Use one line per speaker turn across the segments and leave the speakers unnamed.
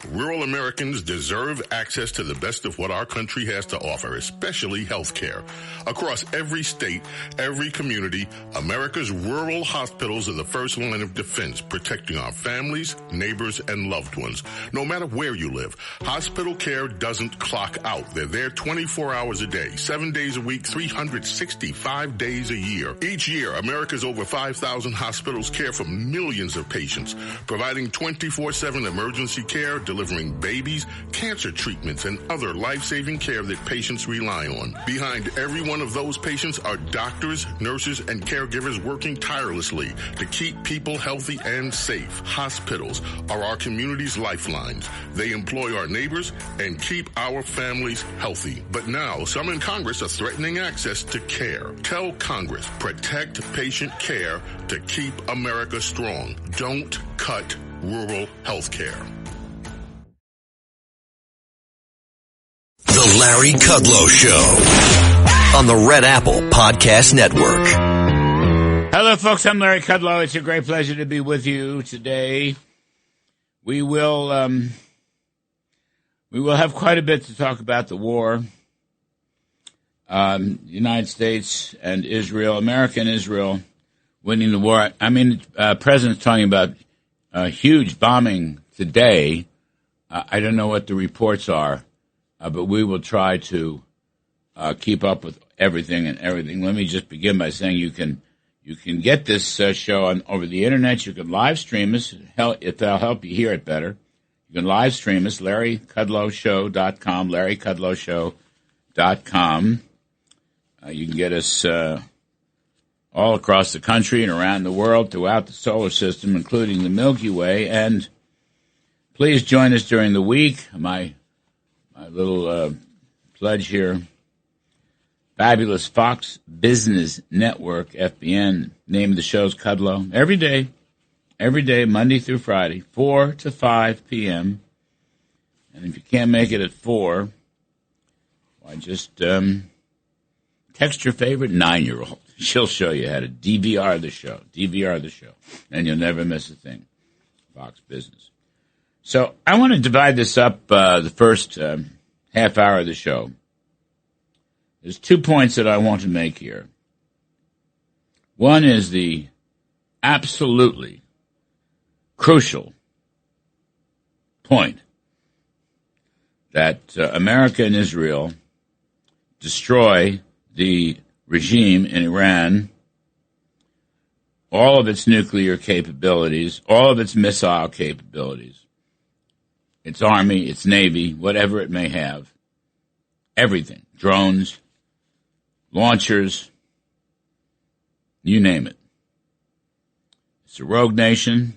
Rural Americans deserve access to the best of what our country has to offer, especially health care. Across every state, every community, America's rural hospitals are the first line of defense, protecting our families, neighbors, and loved ones. No matter where you live, hospital care doesn't clock out. They're there 24 hours a day, 7 days a week, 365 days a year. Each year, America's over 5,000 hospitals care for millions of patients, providing 24/7 emergency care, delivering babies, cancer treatments, and other life-saving care that patients rely on. Behind every one of those patients are doctors, nurses, and caregivers working tirelessly to keep people healthy and safe. Hospitals are our community's lifelines. They employ our neighbors and keep our families healthy. But now, some in Congress are threatening access to care. Tell Congress, protect patient care to keep America strong. Don't cut rural health care.
The Larry Kudlow Show on the Red Apple Podcast Network.
Hello, folks. I'm Larry Kudlow. It's a great pleasure to be with you today. We will have quite a bit to talk about the war. United States and Israel, America and Israel winning the war. I mean, President's talking about huge bombing today. I don't know what the reports are. But we will try to keep up with everything. Let me just begin by saying you can get this show over the internet. You can live stream us if that'll help you hear it better. You can live stream us, LarryKudlowShow.com, LarryKudlowShow.com. You can get us all across the country and around the world, throughout the solar system, including the Milky Way. And please join us during the week. My little pledge here. Fabulous Fox Business Network, FBN. Name of the show's Kudlow. Every day, Monday through Friday, 4 to 5 p.m. And if you can't make it at 4, why just text your favorite 9-year-old. She'll show you how to DVR the show, and you'll never miss a thing. Fox Business. So I want to divide this up, the first half hour of the show. There's 2 points that I want to make here. One is the absolutely crucial point that America and Israel destroy the regime in Iran, all of its nuclear capabilities, all of its missile capabilities, its army, its navy, whatever it may have, everything, drones, launchers, you name it. It's a rogue nation.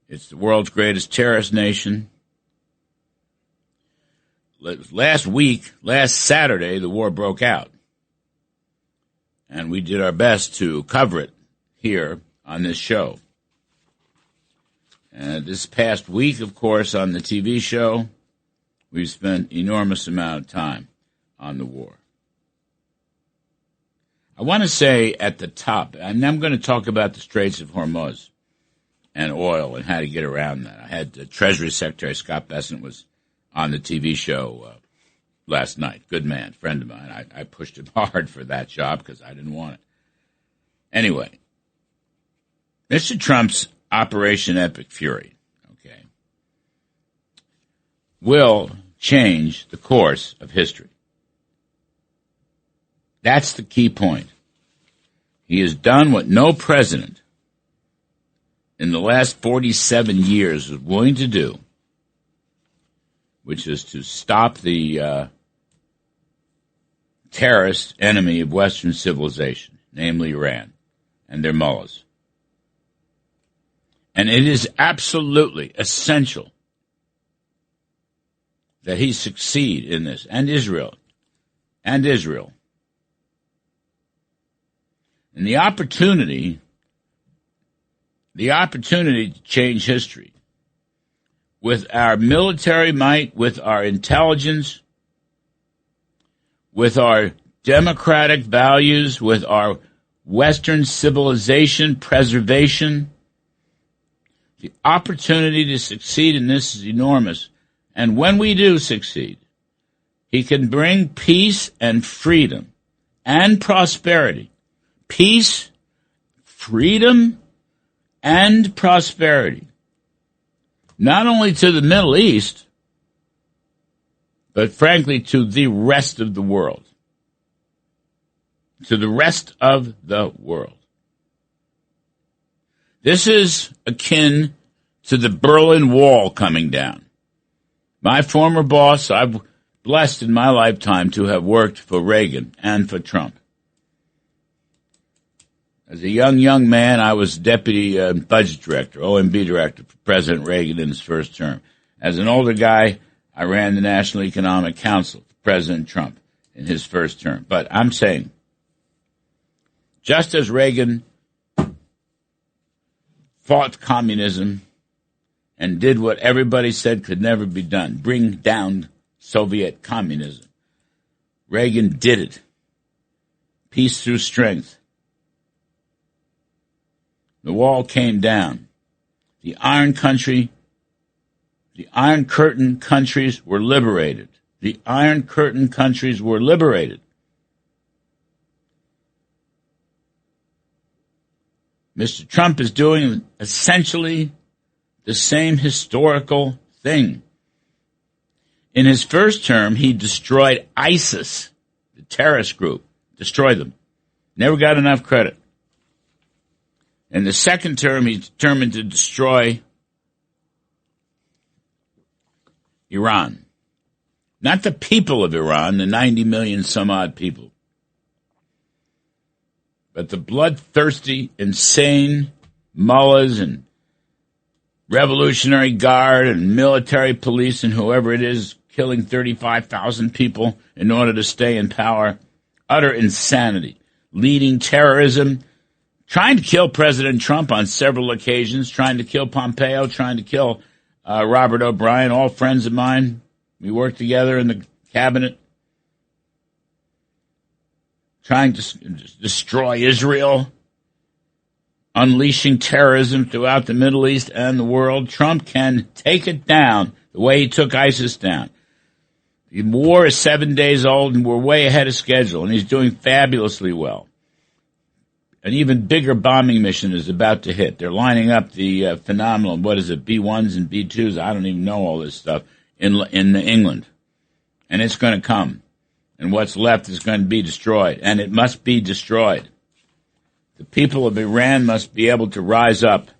It's the world's greatest terrorist nation. Last Saturday, the war broke out. And we did our best to cover it here on this show. This past week, of course, on the TV show, we've spent enormous amount of time on the war. I want to say at the top, and I'm going to talk about the Straits of Hormuz and oil and how to get around that. I had Treasury Secretary Scott Bessent was on the TV show last night. Good man, friend of mine. I pushed him hard for that job because I didn't want it. Anyway, Mr. Trump's Operation Epic Fury, will change the course of history. That's the key point. He has done what no president in the last 47 years was willing to do, which is to stop the terrorist enemy of Western civilization, namely Iran and their mullahs. And it is absolutely essential that he succeed in this, and Israel. And the opportunity to change history with our military might, with our intelligence, with our democratic values, with our Western civilization preservation, The opportunity to succeed in this is enormous. And when we do succeed, he can bring peace and freedom and prosperity. Peace, freedom, and prosperity. Not only to the Middle East, but frankly to the rest of the world. To the rest of the world. This is akin to the Berlin Wall coming down. My former boss, I've blessed in my lifetime to have worked for Reagan and for Trump. As a young man, I was deputy budget director, OMB director for President Reagan in his first term. As an older guy, I ran the National Economic Council for President Trump in his first term. But I'm saying, just as Reagan fought communism and did what everybody said could never be done, bring down Soviet communism, Reagan did it. Peace through strength. The wall came down. The Iron Curtain countries were liberated. The Iron Curtain countries were liberated. Mr. Trump is doing essentially the same historical thing. In his first term, he destroyed ISIS, the terrorist group. Destroyed them. Never got enough credit. In the second term, he's determined to destroy Iran. Not the people of Iran, the 90 million some odd people, but the bloodthirsty, insane mullahs and Revolutionary Guard and military police and whoever it is killing 35,000 people in order to stay in power. Utter insanity. Leading terrorism. Trying to kill President Trump on several occasions. Trying to kill Pompeo. Trying to kill Robert O'Brien. All friends of mine. We worked together in the cabinet. Trying to destroy Israel. Unleashing terrorism throughout the Middle East and the world. Trump can take it down the way he took ISIS down. The war is 7 days old, and we're way ahead of schedule, and he's doing fabulously well. An even bigger bombing mission is about to hit. They're lining up the phenomenal, B-1s and B-2s, I don't even know all this stuff, in England. And it's going to come. And what's left is going to be destroyed, and it must be destroyed. The people of Iran must be able to rise up.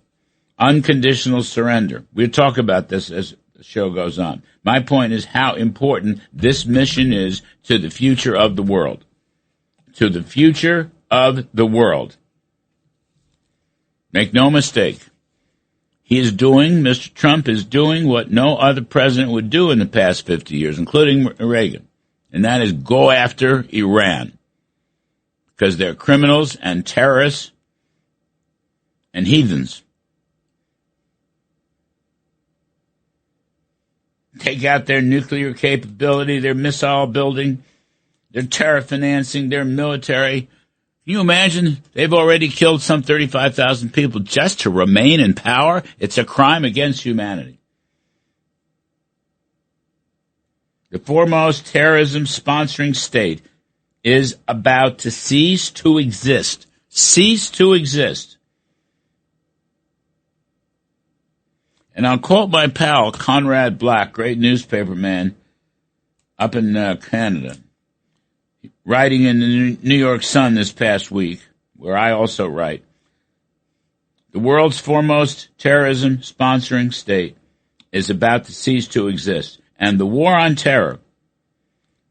Unconditional surrender. We'll talk about this as the show goes on. My point is how important this mission is to the future of the world. To the future of the world. Make no mistake. Mr. Trump is doing what no other president would do in the past 50 years, including Reagan. And that is go after Iran. Because they're criminals and terrorists and heathens. Take out their nuclear capability, their missile building, their terror financing, their military. Can you imagine? They've already killed some 35,000 people just to remain in power. It's a crime against humanity. The foremost terrorism sponsoring state is about to cease to exist. Cease to exist. And I'll quote my pal, Conrad Black, great newspaper man up in Canada, writing in the New York Sun this past week, where I also write, the world's foremost terrorism sponsoring state is about to cease to exist. And the war on terror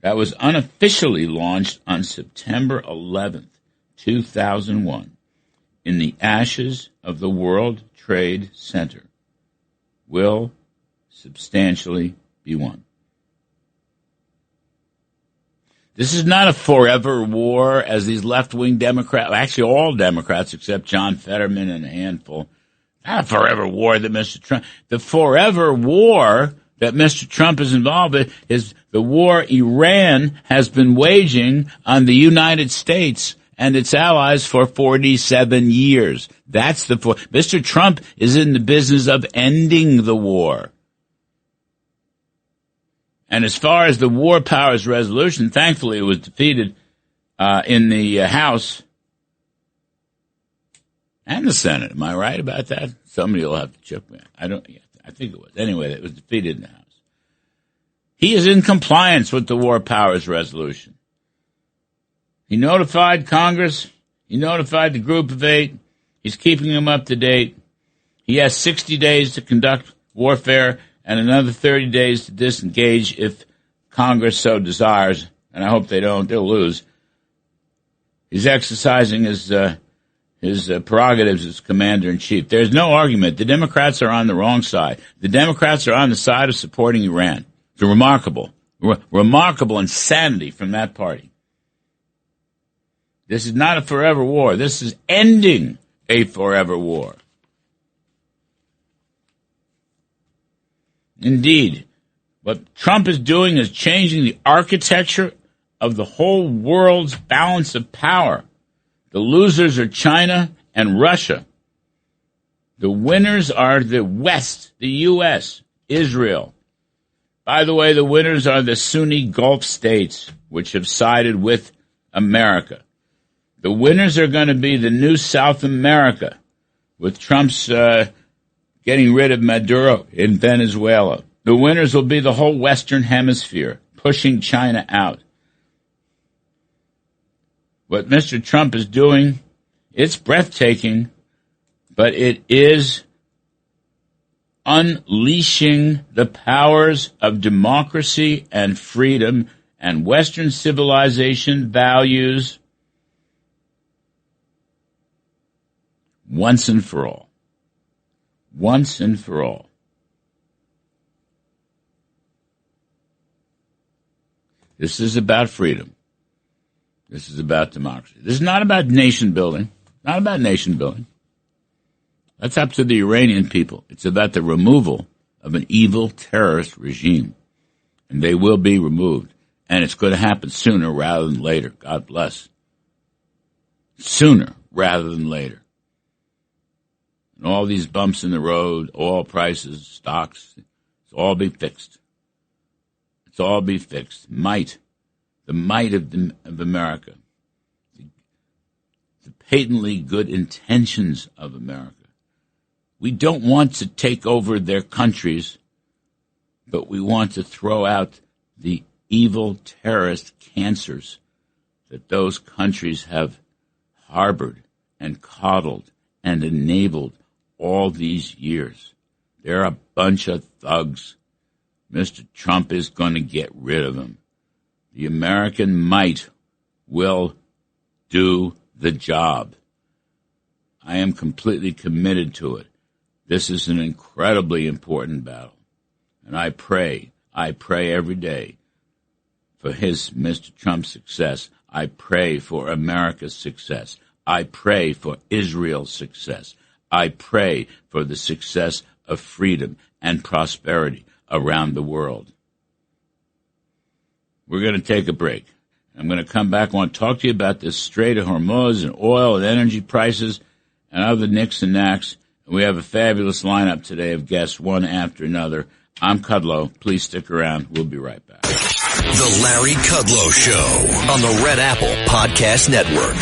that was unofficially launched on September 11th, 2001, in the ashes of the World Trade Center, will substantially be won. This is not a forever war, as these left-wing Democrats, actually all Democrats except John Fetterman and a handful, not a forever war that Mr. Trump, the forever war that Mr. Trump is involved in is the war Iran has been waging on the United States and its allies for 47 years. That's Mr. Trump is in the business of ending the war. And as far as the War Powers Resolution, thankfully it was defeated in the House and the Senate. Am I right about that? Somebody will have to check me. I think it was. Anyway, it was defeated in the House. He is in compliance with the War Powers Resolution. He notified Congress. He notified the Group of Eight. He's keeping them up to date. He has 60 days to conduct warfare and another 30 days to disengage if Congress so desires, and I hope they don't. They'll lose. He's exercising his prerogatives as commander-in-chief. There's no argument. The Democrats are on the wrong side. The Democrats are on the side of supporting Iran. It's a remarkable insanity from that party. This is not a forever war. This is ending a forever war. Indeed, what Trump is doing is changing the architecture of the whole world's balance of power. The losers are China and Russia. The winners are the West, the U.S., Israel. By the way, the winners are the Sunni Gulf states, which have sided with America. The winners are going to be the new South America, with Trump's getting rid of Maduro in Venezuela. The winners will be the whole Western Hemisphere, pushing China out. What Mr. Trump is doing, it's breathtaking, but it is unleashing the powers of democracy and freedom and Western civilization values once and for all. Once and for all. This is about freedom. This is about democracy. This is not about nation building. Not about nation building. That's up to the Iranian people. It's about the removal of an evil terrorist regime. And they will be removed. And it's going to happen sooner rather than later. God bless. Sooner rather than later. And all these bumps in the road, oil prices, stocks, it's all be fixed. It's all be fixed. Might. The might of America. The patently good intentions of America. We don't want to take over their countries, but we want to throw out the evil terrorist cancers that those countries have harbored and coddled and enabled all these years. They're a bunch of thugs. Mr. Trump is going to get rid of them. The American might will do the job. I am completely committed to it. This is an incredibly important battle. And I pray every day for Mr. Trump's success. I pray for America's success. I pray for Israel's success. I pray for the success of freedom and prosperity around the world. We're going to take a break. I'm going to come back. I want to talk to you about this Strait of Hormuz and oil and energy prices and other nicks and knacks. We have a fabulous lineup today of guests, one after another. I'm Kudlow. Please stick around. We'll be right back.
The Larry Kudlow Show on the Red Apple Podcast Network.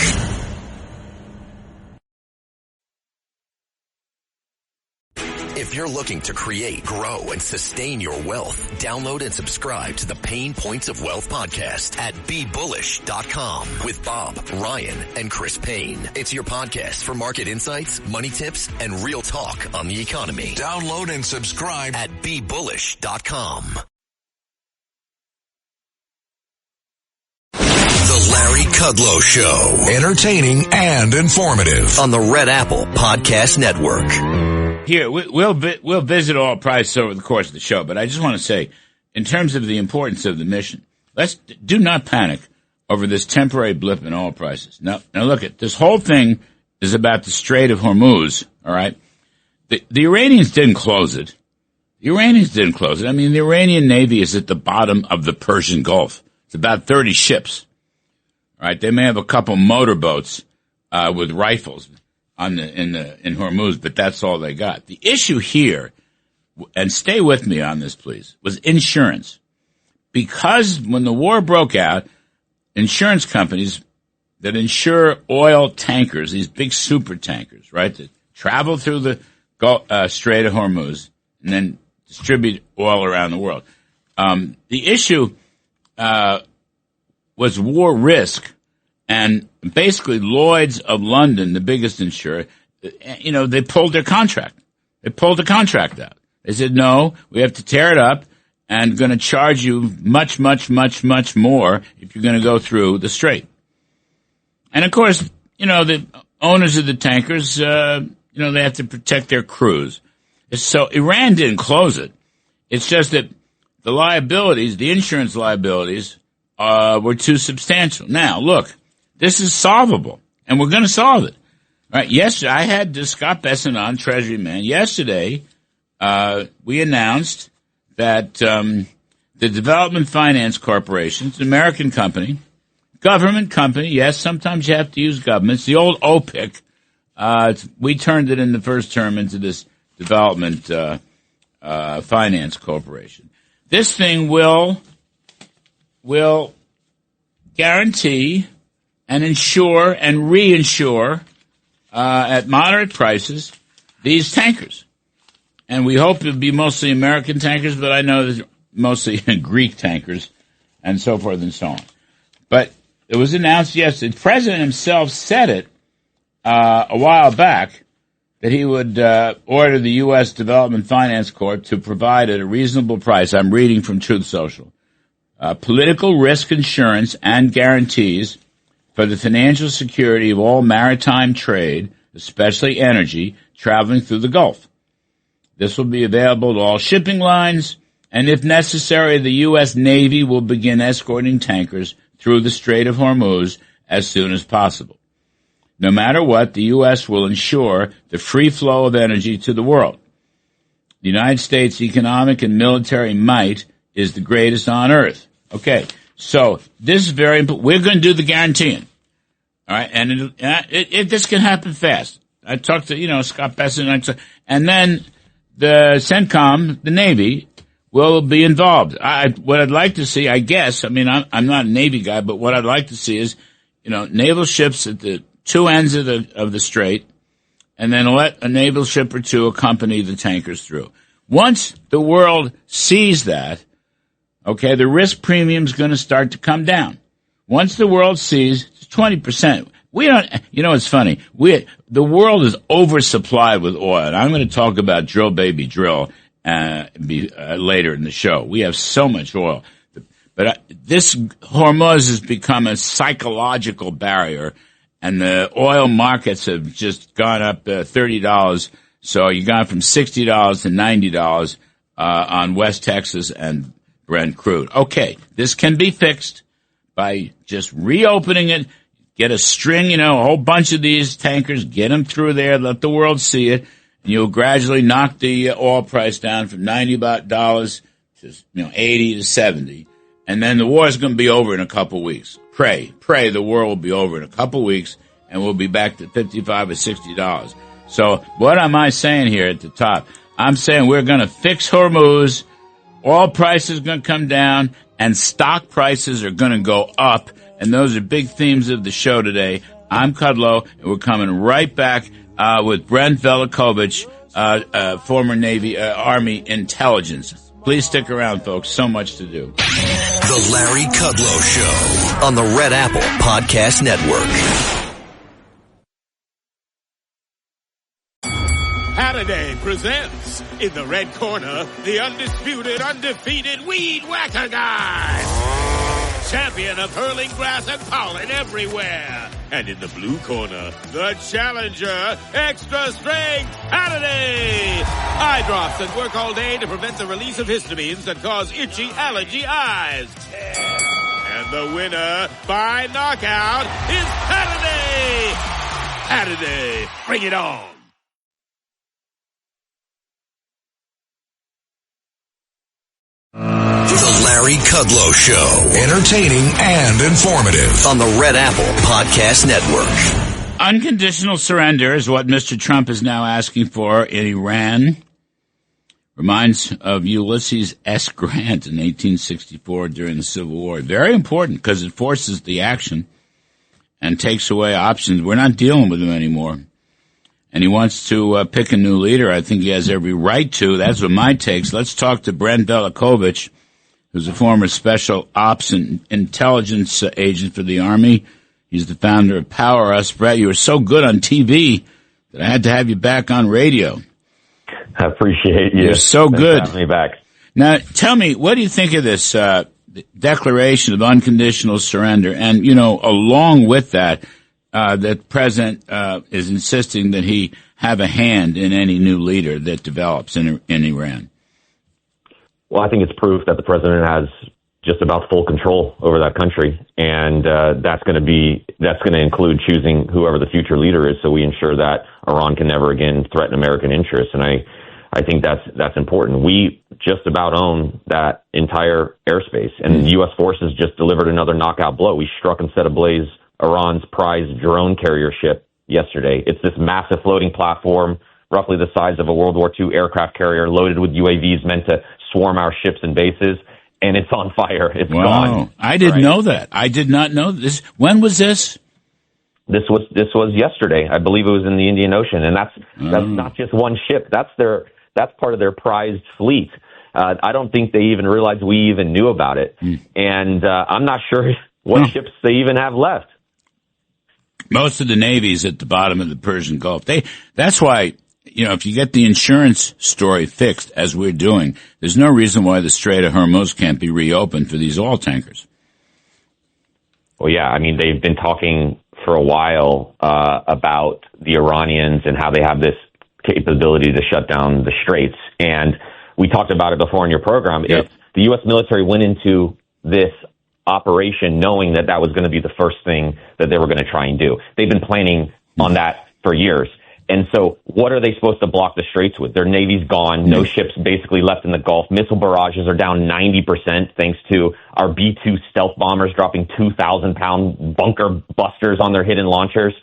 If you're looking to create, grow, and sustain your wealth, download and subscribe to the Pain Points of Wealth podcast at BeBullish.com with Bob, Ryan, and Chris Payne. It's your podcast for market insights, money tips, and real talk on the economy. Download and subscribe at BeBullish.com. The Larry Kudlow Show. Entertaining and informative on the Red Apple Podcast Network.
Here, we'll visit oil prices over the course of the show, but I just want to say, in terms of the importance of the mission, do not panic over this temporary blip in oil prices. Now look at this whole thing is about the Strait of Hormuz. All right, the Iranians didn't close it. I mean, the Iranian Navy is at the bottom of the Persian Gulf. It's about 30 ships. All right, they may have a couple motorboats with rifles in Hormuz, but that's all they got. The issue here, and stay with me on this, please, was insurance. Because when the war broke out, insurance companies that insure oil tankers, these big super tankers, right, that travel through the Strait of Hormuz and then distribute oil around the world. The issue was war risk, and basically Lloyd's of London, the biggest insurer, they pulled their contract. They pulled the contract out. They said, no, we have to tear it up and going to charge you much, much, much, much more if you're going to go through the strait. And, of course, the owners of the tankers, they have to protect their crews. So Iran didn't close it. It's just that the liabilities, the insurance liabilities, were too substantial. Now, look, this is solvable, and we're going to solve it. All right, yesterday, I had Scott Besson on, Treasury man. Yesterday, we announced that the Development Finance Corporation, it's an American company, government company, yes, sometimes you have to use government. It's the old OPIC. We turned it in the first term into this Development Finance Corporation. This thing will guarantee and insure and reinsure at moderate prices these tankers. And we hope it'll be mostly American tankers, but I know there's mostly Greek tankers and so forth and so on. But it was announced yesterday. The president himself said it a while back that he would order the U.S. Development Finance Corp to provide at a reasonable price. I'm reading from Truth Social. Political risk insurance and guarantees for the financial security of all maritime trade, especially energy, traveling through the Gulf. This will be available to all shipping lines, and if necessary, the U.S. Navy will begin escorting tankers through the Strait of Hormuz as soon as possible. No matter what, the U.S. will ensure the free flow of energy to the world. The United States' economic and military might is the greatest on earth. Okay, so this is very important. We're going to do the guaranteeing. All right, and this can happen fast. I talked to, Scott Besson, and then the CENTCOM, the Navy, will be involved. What I'd like to see, I guess, I'm not a Navy guy, but what I'd like to see is, naval ships at the two ends of the strait, and then let a naval ship or two accompany the tankers through. Once the world sees that, okay, the risk premium is going to start to come down. Once the world sees 20%, we don't, it's funny. The world is oversupplied with oil. And I'm going to talk about drill, baby, drill, later in the show. We have so much oil. But this Hormuz has become a psychological barrier, and the oil markets have just gone up $30. So you gone from $60 to $90 on West Texas and Brent crude. Okay, this can be fixed by just reopening it. Get a string, a whole bunch of these tankers, get them through there, let the world see it, and you'll gradually knock the oil price down from $90 to 80 to 70. And then the war is going to be over in a couple of weeks. Pray the war will be over in a couple of weeks, and we'll be back to $55 or $60. So what am I saying here at the top? I'm saying we're going to fix Hormuz, oil prices are going to come down, and stock prices are going to go up. And those are big themes of the show today. I'm Kudlow, and we're coming right back with Brent Velicovich, former Navy Army intelligence. Please stick around, folks. So much to do.
The Larry Kudlow Show on the Red Apple Podcast Network.
Halliday presents, in the red corner, the undisputed, undefeated Weed Whacker Guy. Champion of hurling grass and pollen everywhere. And in the blue corner, the challenger, extra strength Halliday. Eye drops that work all day to prevent the release of histamines that cause itchy allergy eyes. And the winner by knockout is Halliday. Halliday, bring it on.
The Larry Kudlow Show.
Entertaining and informative.
On the Red Apple Podcast Network.
Unconditional surrender is what Mr. Trump is now asking for in Iran. Reminds of Ulysses S. Grant in 1864 during the Civil War. Very important because it forces the action and takes away options. We're not dealing with him anymore. And he wants to pick a new leader. I think he has every right to. That's what my takes. Let's talk to Brent Velicovich, who's a former special ops and intelligence agent for the Army. He's the founder of Power Us. Brett, you were so good on TV that I had to have you back on radio.
I appreciate you.
You're so
Thanks
good.
for having me back.
Now, tell me, what do you think of this declaration of unconditional surrender? And, along with that, the president is insisting that he have a hand in any new leader that develops in Iran.
Well, I think it's proof that the president has just about full control over that country, and that's going to include choosing whoever the future leader is, so we ensure that Iran can never again threaten American interests. And I think that's important. We just about own that entire airspace, and U.S. forces just delivered another knockout blow. We struck and set ablaze Iran's prized drone carrier ship yesterday. It's this massive floating platform, roughly the size of a World War II aircraft carrier, loaded with UAVs meant to swarm our ships and bases, and it's on fire. It's gone.
I didn't know that. I did not know this. When was this?
This was yesterday. I believe it was in the Indian Ocean, and that's not just one ship. That's part of their prized fleet. I don't think they even realized we even knew about it, and I'm not sure what ships they even have left.
Most of the Navy's at the bottom of the Persian Gulf. That's why, if you get the insurance story fixed, as we're doing, there's no reason why the Strait of Hormuz can't be reopened for these oil tankers.
Well, yeah, I mean, they've been talking for a while about the Iranians and how they have this capability to shut down the straits. And we talked about it before in your program.
Yep.
If the U.S. military went into this operation knowing that was going to be the first thing that they were going to try and do. They've been planning on that for years. And so what are they supposed to block the straits with? Their Navy's gone. No ships basically left in the Gulf. Missile barrages are down 90% thanks to our B-2 stealth bombers dropping 2,000-pound bunker busters on their hidden launchers.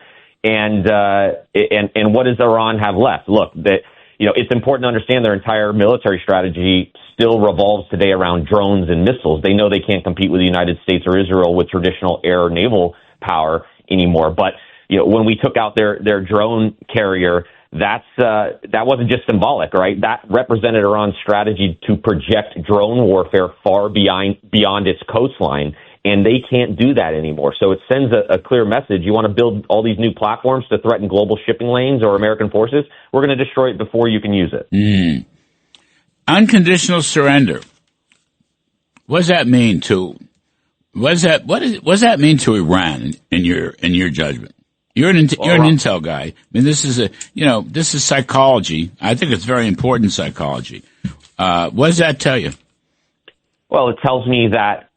And what does Iran have left? Look, it's important to understand their entire military strategy still revolves today around drones and missiles. They know they can't compete with the United States or Israel with traditional air or naval power anymore. But when we took out their drone carrier, that wasn't just symbolic, right? That represented Iran's strategy to project drone warfare far beyond its coastline, and they can't do that anymore. So it sends a clear message. You want to build all these new platforms to threaten global shipping lanes or American forces? We're going to destroy it before you can use it.
Unconditional surrender. What does that mean to? What does that mean to Iran in your judgment? You're an intel guy. I mean, this is psychology. I think it's very important psychology. What does that tell you?
Well, it tells me that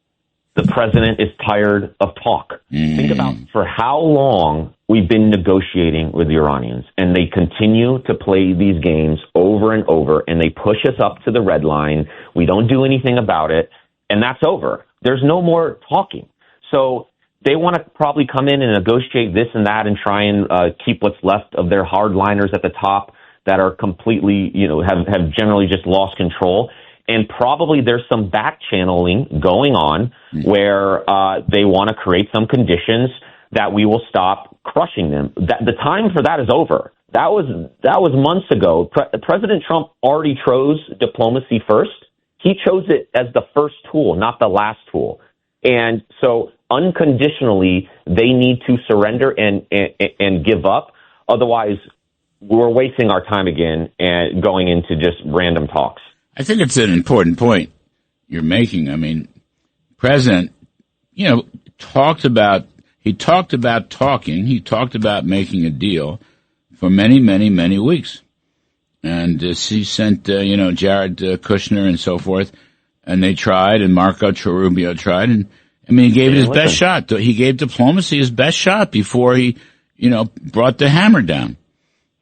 the president is tired of talk. Think about for how long we've been negotiating with the Iranians, and they continue to play these games over and over, and they push us up to the red line. We don't do anything about it, and that's over. There's no more talking. So they want to probably come in and negotiate this and that and try and keep what's left of their hardliners at the top that are completely, have generally just lost control. And probably there's some back channeling going on where they want to create some conditions that we will stop crushing them. The time for that is over. That was months ago. President Trump already chose diplomacy first. He chose it as the first tool, not the last tool. And so unconditionally, they need to surrender and give up. Otherwise, we're wasting our time again and going into just random talks.
I think it's an important point you're making. I mean, President, talked about talking. He talked about making a deal for many, many, many weeks. And he sent, Jared Kushner and so forth, and they tried, and Marco Rubio tried, and he gave it his best shot. He gave diplomacy his best shot before he, brought the hammer down.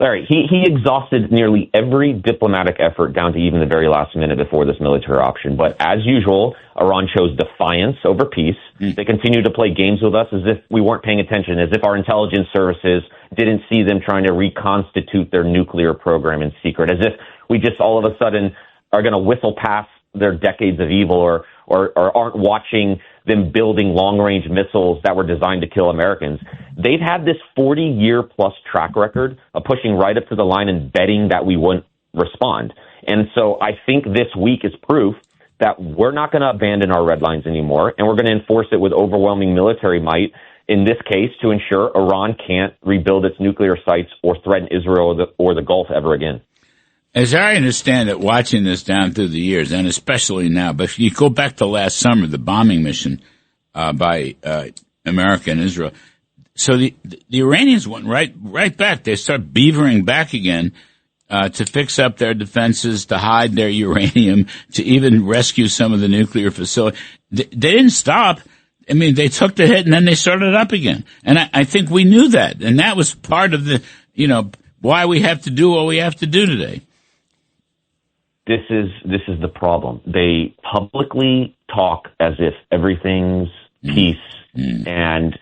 Larry, he exhausted nearly every diplomatic effort down to even the very last minute before this military option. But as usual, Iran chose defiance over peace. They continued to play games with us as if we weren't paying attention, as if our intelligence services didn't see them trying to reconstitute their nuclear program in secret, as if we just all of a sudden are going to whistle past their decades of evil or aren't watching them building long-range missiles that were designed to kill Americans. They've had this 40-year-plus track record of pushing right up to the line and betting that we wouldn't respond. And so I think this week is proof that we're not going to abandon our red lines anymore, and we're going to enforce it with overwhelming military might, in this case, to ensure Iran can't rebuild its nuclear sites or threaten Israel or the Gulf ever again.
As I understand it, watching this down through the years, and especially now, but if you go back to last summer, the bombing mission by America and Israel, so the Iranians went right back. They start beavering back again to fix up their defenses, to hide their uranium, to even rescue some of the nuclear facility. They didn't stop. I mean, they took the hit and then they started up again. And I think we knew that. And that was part of the, why we have to do what we have to do today.
This is the problem. They publicly talk as if everything's peace and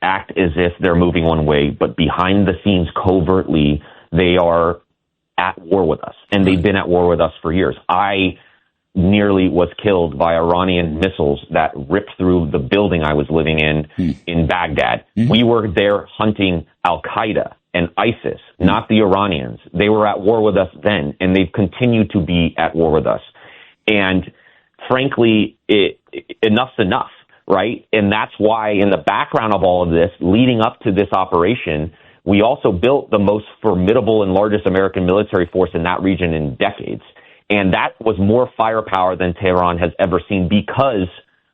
act as if they're moving one way, but behind the scenes, covertly, they are at war with us, and they've been at war with us for years. I nearly was killed by Iranian missiles that ripped through the building I was living in Baghdad. We were there hunting Al-Qaeda and ISIS, not the Iranians. They were at war with us then, and they've continued to be at war with us. And frankly, enough's enough, right? And that's why in the background of all of this, leading up to this operation, we also built the most formidable and largest American military force in that region in decades. And that was more firepower than Tehran has ever seen because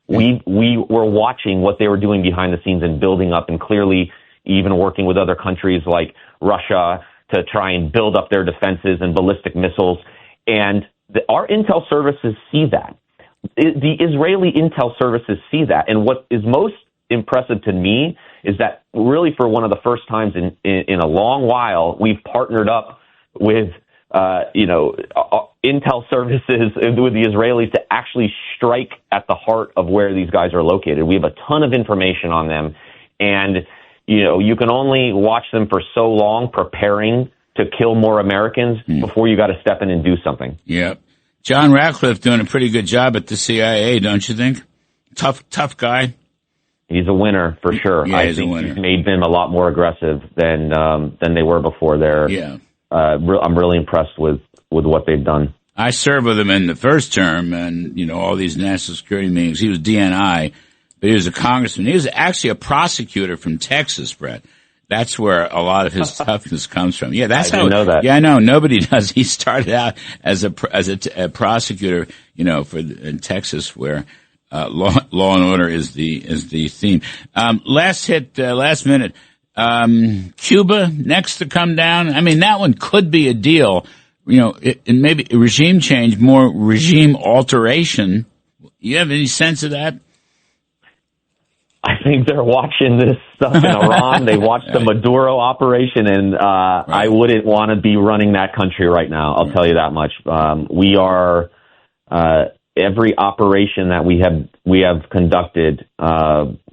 we were watching what they were doing behind the scenes and building up, and clearly even working with other countries like Russia to try and build up their defenses and ballistic missiles. And our intel services see that. The Israeli intel services see that. And what is most impressive to me is that really for one of the first times in a long while, we've partnered up with intel services with the Israelis to actually strike at the heart of where these guys are located. We have a ton of information on them, and you can only watch them for so long preparing to kill more Americans before you got to step in and do something.
Yeah. John Ratcliffe doing a pretty good job at the CIA, don't you think? Tough guy.
He's a winner for sure.
Yeah,
I think he's made them a lot more aggressive than they were before there.
Yeah.
I'm really impressed with what they've done.
I served with him in the first term and, all these national security meetings. He was DNI, but he was a congressman. He was actually a prosecutor from Texas, Brett. That's where a lot of his toughness comes from. Yeah, that's
I didn't know that.
Yeah, I know. Nobody does. He started out as a prosecutor, in Texas, where law and order is the theme. Last minute. Cuba next to come down. I mean, that one could be a deal. Maybe a regime change, more regime alteration. You have any sense of that?
I think they're watching this stuff in Iran. They watched the Maduro operation, and I wouldn't want to be running that country right now. I'll tell you that much. We are every operation that we have conducted,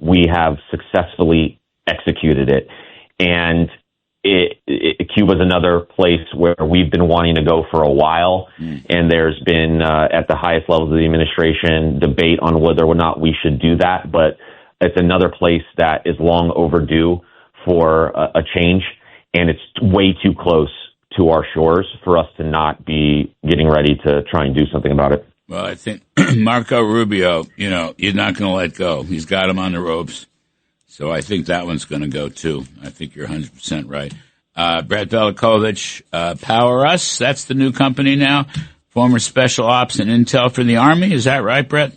we have successfully executed it. And Cuba's another place where we've been wanting to go for a while. And there's been, at the highest levels of the administration, debate on whether or not we should do that. But it's another place that is long overdue for a change. And it's way too close to our shores for us to not be getting ready to try and do something about it.
Well, I think Marco Rubio, you're not going to let go. He's got him on the ropes. So I think that one's going to go, too. I think you're 100% right. Brett Velicovich, Power Us, that's the new company now. Former Special Ops and Intel for the Army. Is that right, Brett?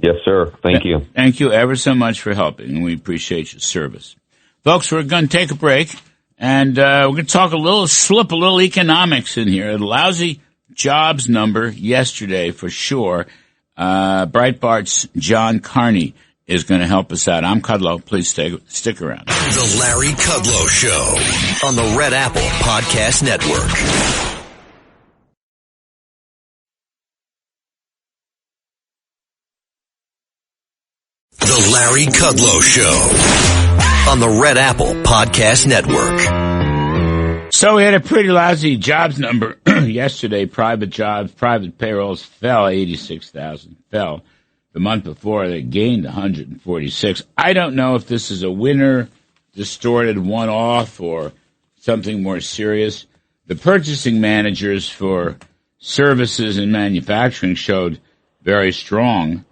Yes, sir. Thank you.
Thank you ever so much for helping, and we appreciate your service. Folks, we're going to take a break, and we're going to talk slip a little economics in here. A lousy jobs number yesterday for sure. Breitbart's John Carney. is going to help us out. I'm Kudlow. Please stick around.
The Larry Kudlow Show on the Red Apple Podcast Network. The Larry Kudlow Show on the Red Apple Podcast Network.
So we had a pretty lousy jobs number yesterday. Private jobs, private payrolls fell 86,000. Fell. The month before, they gained 146. I don't know if this is a winter distorted one-off or something more serious. The purchasing managers for services and manufacturing showed very strong,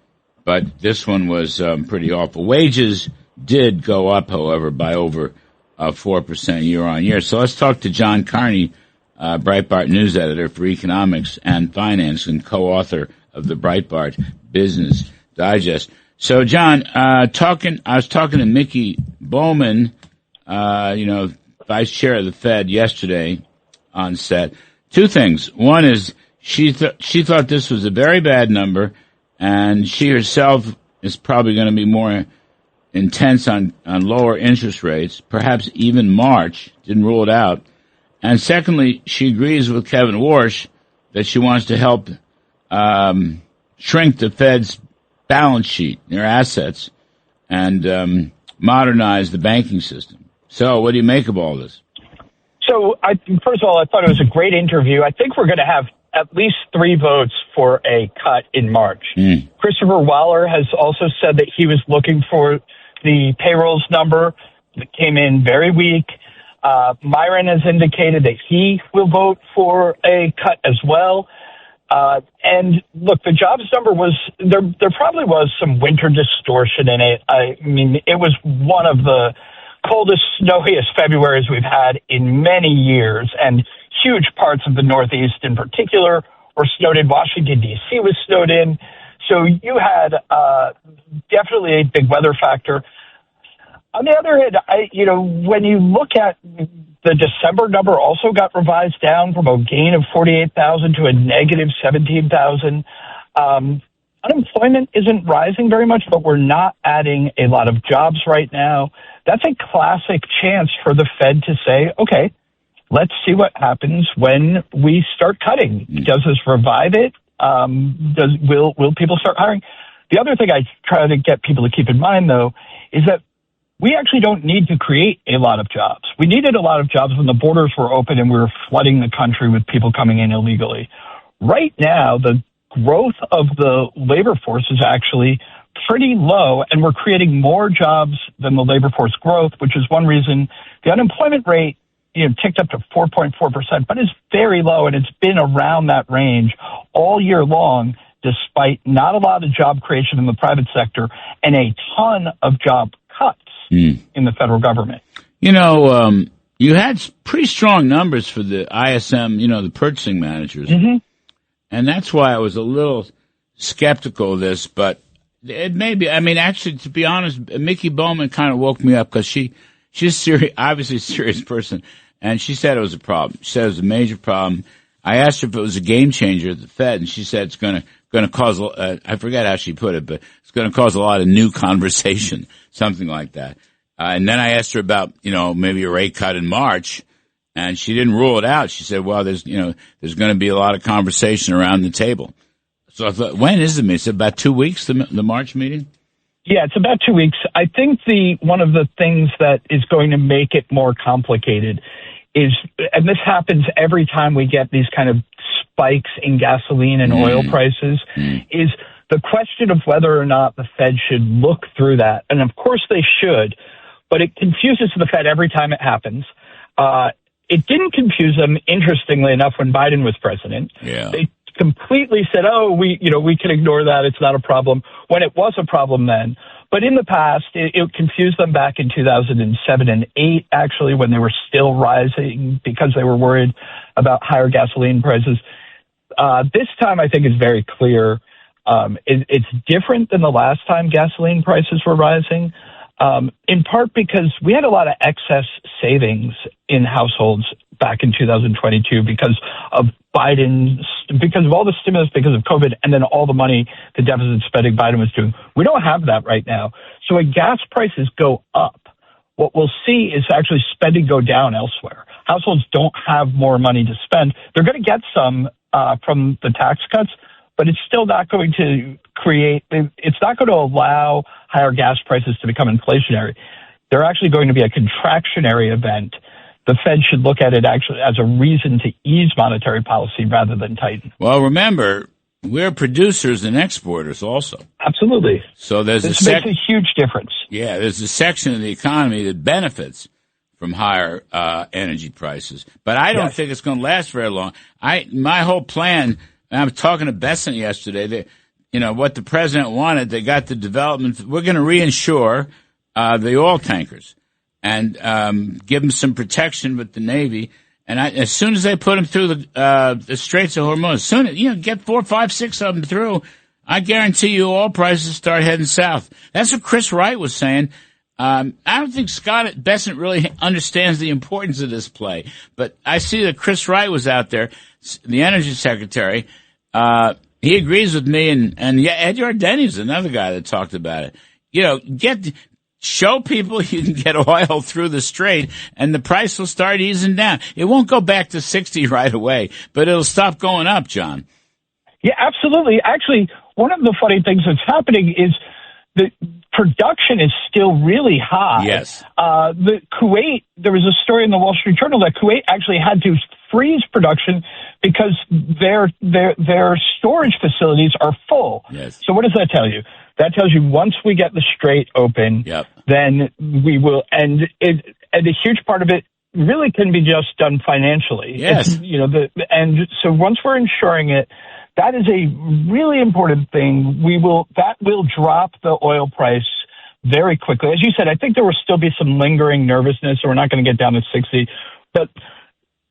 but this one was pretty awful. Wages did go up, however, by over 4% year on year. So let's talk to John Carney, Breitbart news editor for economics and finance and co-author of the Breitbart Business Digest. So, John, I was talking to Mickey Bowman, vice chair of the Fed, yesterday on set. Two things. One is she thought this was a very bad number, and she herself is probably going to be more intense on lower interest rates, perhaps even March. Didn't rule it out. And secondly, she agrees with Kevin Warsh that she wants to help shrink the Fed's balance sheet, their assets, and modernize the banking system. So what do you make of all this?
So, first of all, I thought it was a great interview. I think we're going to have at least 3 votes for a cut in March. Christopher Waller has also said that he was looking for the payrolls number that came in very weak. Myron has indicated that he will vote for a cut as well. And look, the jobs number was, there probably was some winter distortion in it. I mean, it was one of the coldest, snowiest Februaries we've had in many years, and huge parts of the Northeast in particular were snowed in. Washington, D.C. was snowed in. So you had definitely a big weather factor. On the other hand, when you look at the December number, also got revised down from a gain of 48,000 to a negative 17,000. Unemployment isn't rising very much, but we're not adding a lot of jobs right now. That's a classic chance for the Fed to say, okay, let's see what happens when we start cutting. Does this revive it? Will people start hiring? The other thing I try to get people to keep in mind, though, is that we actually don't need to create a lot of jobs. We needed a lot of jobs when the borders were open and we were flooding the country with people coming in illegally. Right now, the growth of the labor force is actually pretty low, and we're creating more jobs than the labor force growth, which is one reason the unemployment rate ticked up to 4.4%, but is very low, and it's been around that range all year long, despite not a lot of job creation in the private sector and a ton of job cuts in the federal government.
You had pretty strong numbers for the ISM, the purchasing managers. And that's why I was a little skeptical of this, but it may be. I mean, actually, to be honest, Mickey Bowman kind of woke me up because she's obviously a serious person, and she said it was a problem. She said it was a major problem. I asked her if it was a game changer at the Fed, and she said it's going to cause. I forget how she put it, but it's going to cause a lot of new conversation, something like that. And then I asked her about maybe a rate cut in March, and she didn't rule it out. She said, "Well, there's going to be a lot of conversation around the table." So I thought, when is the meeting? It's about 2 weeks, the March meeting?
Yeah, it's about 2 weeks. I think one of the things that is going to make it more complicated is, and this happens every time we get these kind of spikes in gasoline and oil prices, is the question of whether or not the Fed should look through that. And of course they should, but it confuses the Fed every time it happens. It didn't confuse them, interestingly enough, when Biden was president.
Yeah.
They completely said, we can ignore that. It's not a problem, when it was a problem then. But in the past, it confused them back in 2007 and 8, actually, when they were still rising because they were worried about higher gasoline prices. This time, I think, is very clear. It's different than the last time gasoline prices were rising. in part because we had a lot of excess savings in households back in 2022 because of because of all the stimulus, because of COVID, and then all the money, the deficit spending Biden was doing. We don't have that right now. So when gas prices go up, what we'll see is actually spending go down elsewhere. Households don't have more money to spend. They're going to get some from the tax cuts, but it's still not going to it's not going to allow higher gas prices to become inflationary. They're actually going to be a contractionary event. The Fed should look at it actually as a reason to ease monetary policy rather than tighten.
Well, remember, we're producers and exporters also.
Absolutely.
So this
makes a huge difference.
Yeah, there's a section of the economy that benefits from higher energy prices. But I don't think it's going to last very long. My whole plan, and I was talking to Besant yesterday, what the president wanted, they got the development. We're going to reinsure the oil tankers and give them some protection with the Navy. And as soon as they put them through the Straits of Hormuz, get 4, 5, 6 of them through, I guarantee you oil prices start heading south. That's what Chris Wright was saying. I don't think Scott Besant really understands the importance of this play, but I see that Chris Wright was out there, the energy secretary. He agrees with me, and Ed Yardeni is another guy that talked about it. Show people you can get oil through the strait, and the price will start easing down. It won't go back to 60 right away, but it'll stop going up, John.
Yeah, absolutely. Actually, one of the funny things that's happening is the production is still really high.
Yes.
The Kuwait, there was a story in the Wall Street Journal that Kuwait actually had to freeze production because their storage facilities are full.
Yes.
So what does that tell you? That tells you once we get the strait open, then we will, and a huge part of it really can be just done financially.
Yes.
And so once we're ensuring it, that is a really important thing. That will drop the oil price very quickly. As you said, I think there will still be some lingering nervousness, so we're not going to get down to 60, but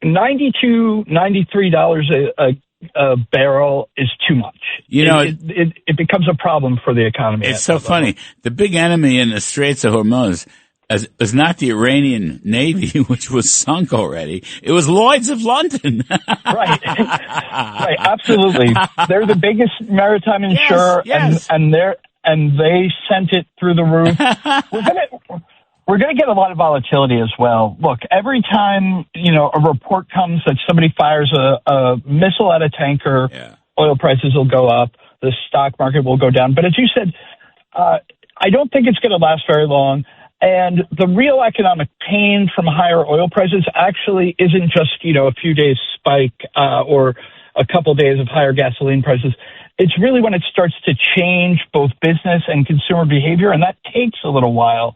$92, $93 a barrel is too much. It becomes a problem for the economy.
It's so funny. The big enemy in the Straits of Hormuz is not the Iranian Navy, which was sunk already. It was Lloyd's of London.
Right. Right. Absolutely. They're the biggest maritime insurer,
yes.
and they sent it through the roof. We're going to get a lot of volatility as well. Look, every time, a report comes that somebody fires a missile at a tanker, oil prices will go up, the stock market will go down. But as you said, I don't think it's going to last very long. And the real economic pain from higher oil prices actually isn't just, a few days spike or a couple days of higher gasoline prices. It's really when it starts to change both business and consumer behavior, and that takes a little while.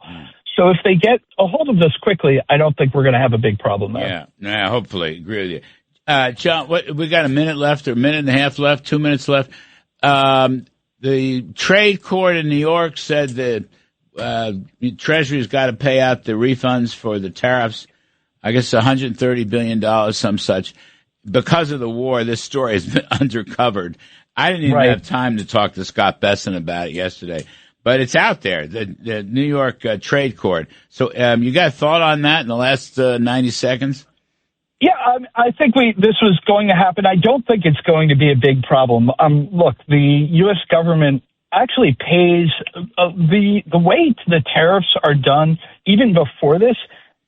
So if they get a hold of this quickly, I don't think we're going to have a big problem there.
Yeah, hopefully. Agree with you. John, we got a minute left or a minute and a half left, 2 minutes left. The trade court in New York said that Treasury's got to pay out the refunds for the tariffs, I guess $130 billion, some such. Because of the war, this story has been undercovered. I didn't even have time to talk to Scott Besant about it yesterday. But it's out there, the New York Trade Court. So you got a thought on that in the last 90 seconds?
Yeah, I think this was going to happen. I don't think it's going to be a big problem. Look, the U.S. government actually pays the way the tariffs are done, even before this,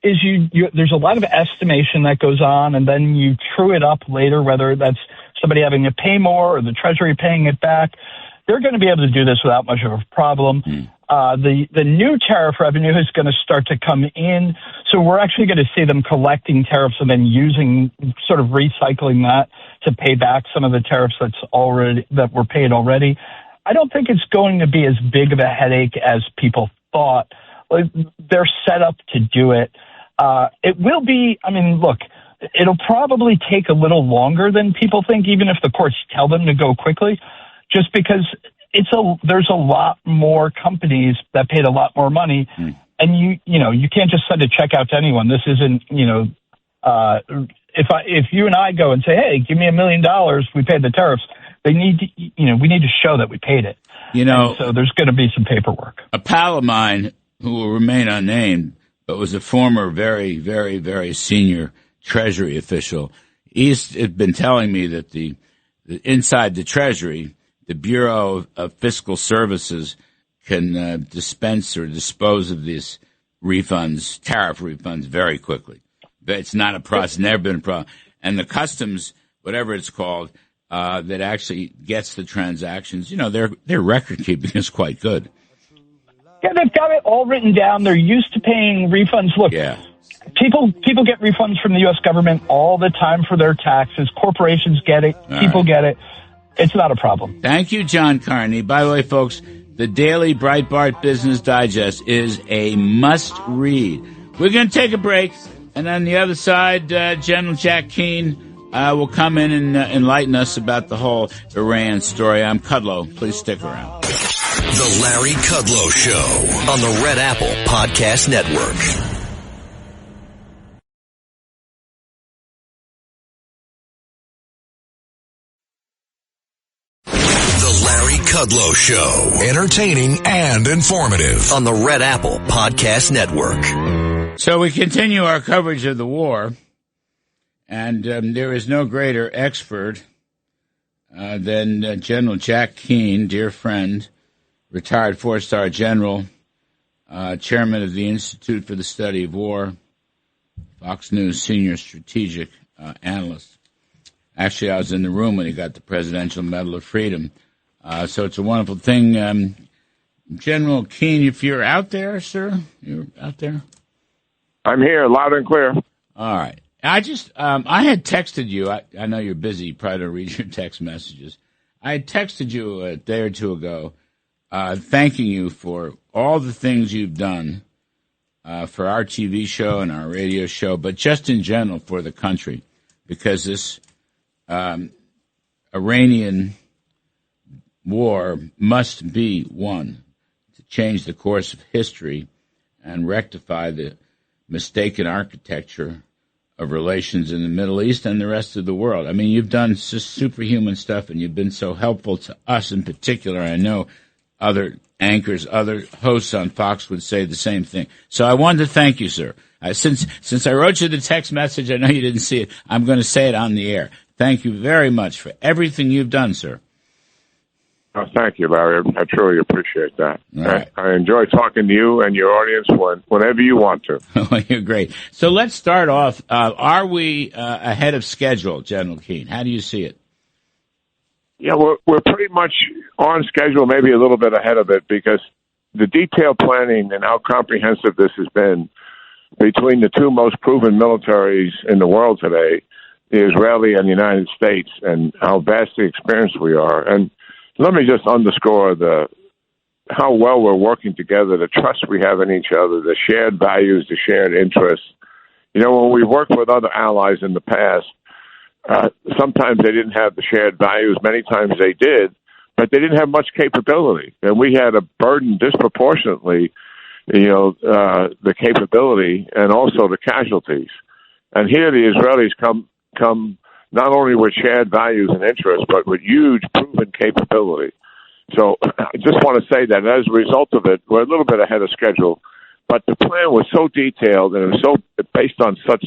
is there's a lot of estimation that goes on, and then you true it up later, whether that's somebody having to pay more or the Treasury paying it back. They're going to be able to do this without much of a problem. The new tariff revenue is going to start to come in. So we're actually going to see them collecting tariffs and then sort of recycling that to pay back some of the tariffs that were paid already. I don't think it's going to be as big of a headache as people thought. They're set up to do it. It will be, look, it'll probably take a little longer than people think, even if the courts tell them to go quickly. Just because there's a lot more companies that paid a lot more money, and you can't just send a check out to anyone. This isn't if you and I go and say, hey, give me $1 million, we paid the tariffs. We need to show that we paid it. So there's going to be some paperwork.
A pal of mine who will remain unnamed, but was a former very, very, very senior Treasury official. He's been telling me that the inside the Treasury, the Bureau of Fiscal Services can dispense or dispose of these refunds, tariff refunds, very quickly. It's not a process, never been a problem. And the customs, whatever it's called, that actually gets the transactions, their record keeping is quite good.
Yeah, they've got it all written down. They're used to paying refunds. Look, people get refunds from the U.S. government all the time for their taxes. Corporations get it. People get it. It's not a problem.
Thank you, John Carney. By the way, folks, the Daily Breitbart Business Digest is a must-read. We're going to take a break, and on the other side, General Jack Keane will come in and enlighten us about the whole Iran story. I'm Kudlow. Please stick around.
The Larry Kudlow Show on the Red Apple Podcast Network. The Larry Kudlow Show.
Entertaining and informative.
On the Red Apple Podcast Network.
So we continue our coverage of the war, and there is no greater expert than General Jack Keane, dear friend, retired four-star general, chairman of the Institute for the Study of War, Fox News senior strategic analyst. Actually, I was in the room when he got the Presidential Medal of Freedom. So it's a wonderful thing. General Keane, if you're out there, sir, you're out there?
I'm here, loud and clear.
All right. I had texted you. I know you're busy. You probably don't read your text messages. I had texted you a day or two ago thanking you for all the things you've done for our TV show and our radio show, but just in general for the country, because this Iranian war must be won to change the course of history and rectify the mistaken architecture of relations in the Middle East and the rest of the world. I mean, you've done just superhuman stuff, and you've been so helpful to us in particular. I know other anchors, other hosts on Fox would say the same thing. So I wanted to thank you, sir. Since I wrote you the text message, I know you didn't see it. I'm going to say it on the air. Thank you very much for everything you've done, sir.
Oh, thank you, Larry. I truly appreciate that.
Right.
I enjoy talking to you and your audience whenever you want to.
Oh, you're great. So let's start off. Are we ahead of schedule, General Keane? How do you see it?
Yeah, we're pretty much on schedule, maybe a little bit ahead of it, because the detailed planning and how comprehensive this has been between the two most proven militaries in the world today, the Israeli and the United States, and how vastly experienced we are. And let me just underscore how well we're working together, the trust we have in each other, the shared values, the shared interests. You know, when we worked with other allies in the past, sometimes they didn't have the shared values. Many times they did, but they didn't have much capability. And we had a burden disproportionately, the capability and also the casualties. And here the Israelis come not only with shared values and interests, but with huge proven capability. So I just want to say that as a result of it, we're a little bit ahead of schedule. But the plan was so detailed and it was so based on such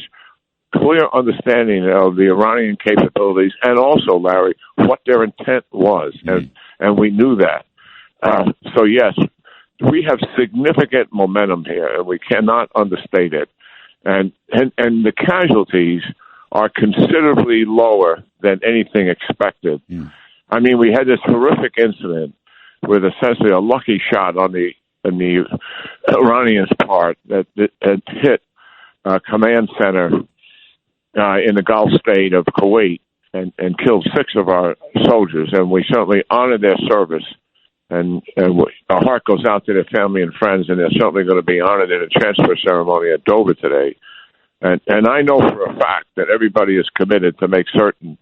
clear understanding of the Iranian capabilities and also, Larry, what their intent was. And we knew that. So, yes, we have significant momentum here, and we cannot understate it. And the casualties are considerably lower than anything expected. I mean, we had this horrific incident with essentially a lucky shot on the Iranians' part that hit a command center in the Gulf state of Kuwait and killed 6 of our soldiers, and we certainly honor their service. And our heart goes out to their family and friends, and they're certainly going to be honored in a transfer ceremony at Dover today. And I know for a fact that everybody is committed to make certain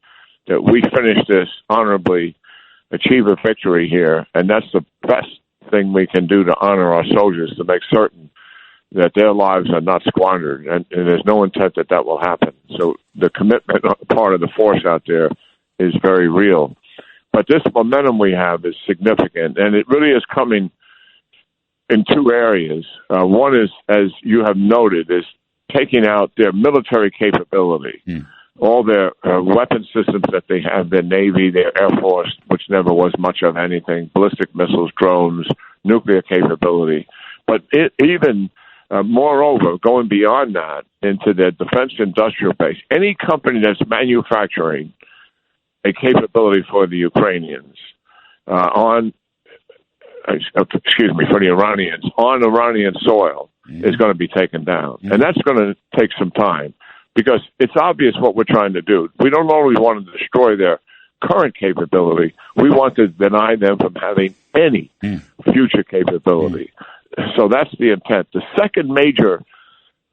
that we finish this honorably, achieve a victory here, and that's the best thing we can do to honor our soldiers, to make certain that their lives are not squandered, and there's no intent that will happen. So the commitment part of the force out there is very real. But this momentum we have is significant, and it really is coming in two areas. One is, as you have noted, is taking out their military capability, all their weapon systems that they have, their Navy, their Air Force, which never was much of anything, ballistic missiles, drones, nuclear capability. But moreover, going beyond that into their defense industrial base, any company that's manufacturing a capability for the Ukrainians for the Iranians on Iranian soil is going to be taken down. And that's going to take some time because it's obvious what we're trying to do. We don't only want to destroy their current capability, we want to deny them from having any future capability. So that's the intent. The second major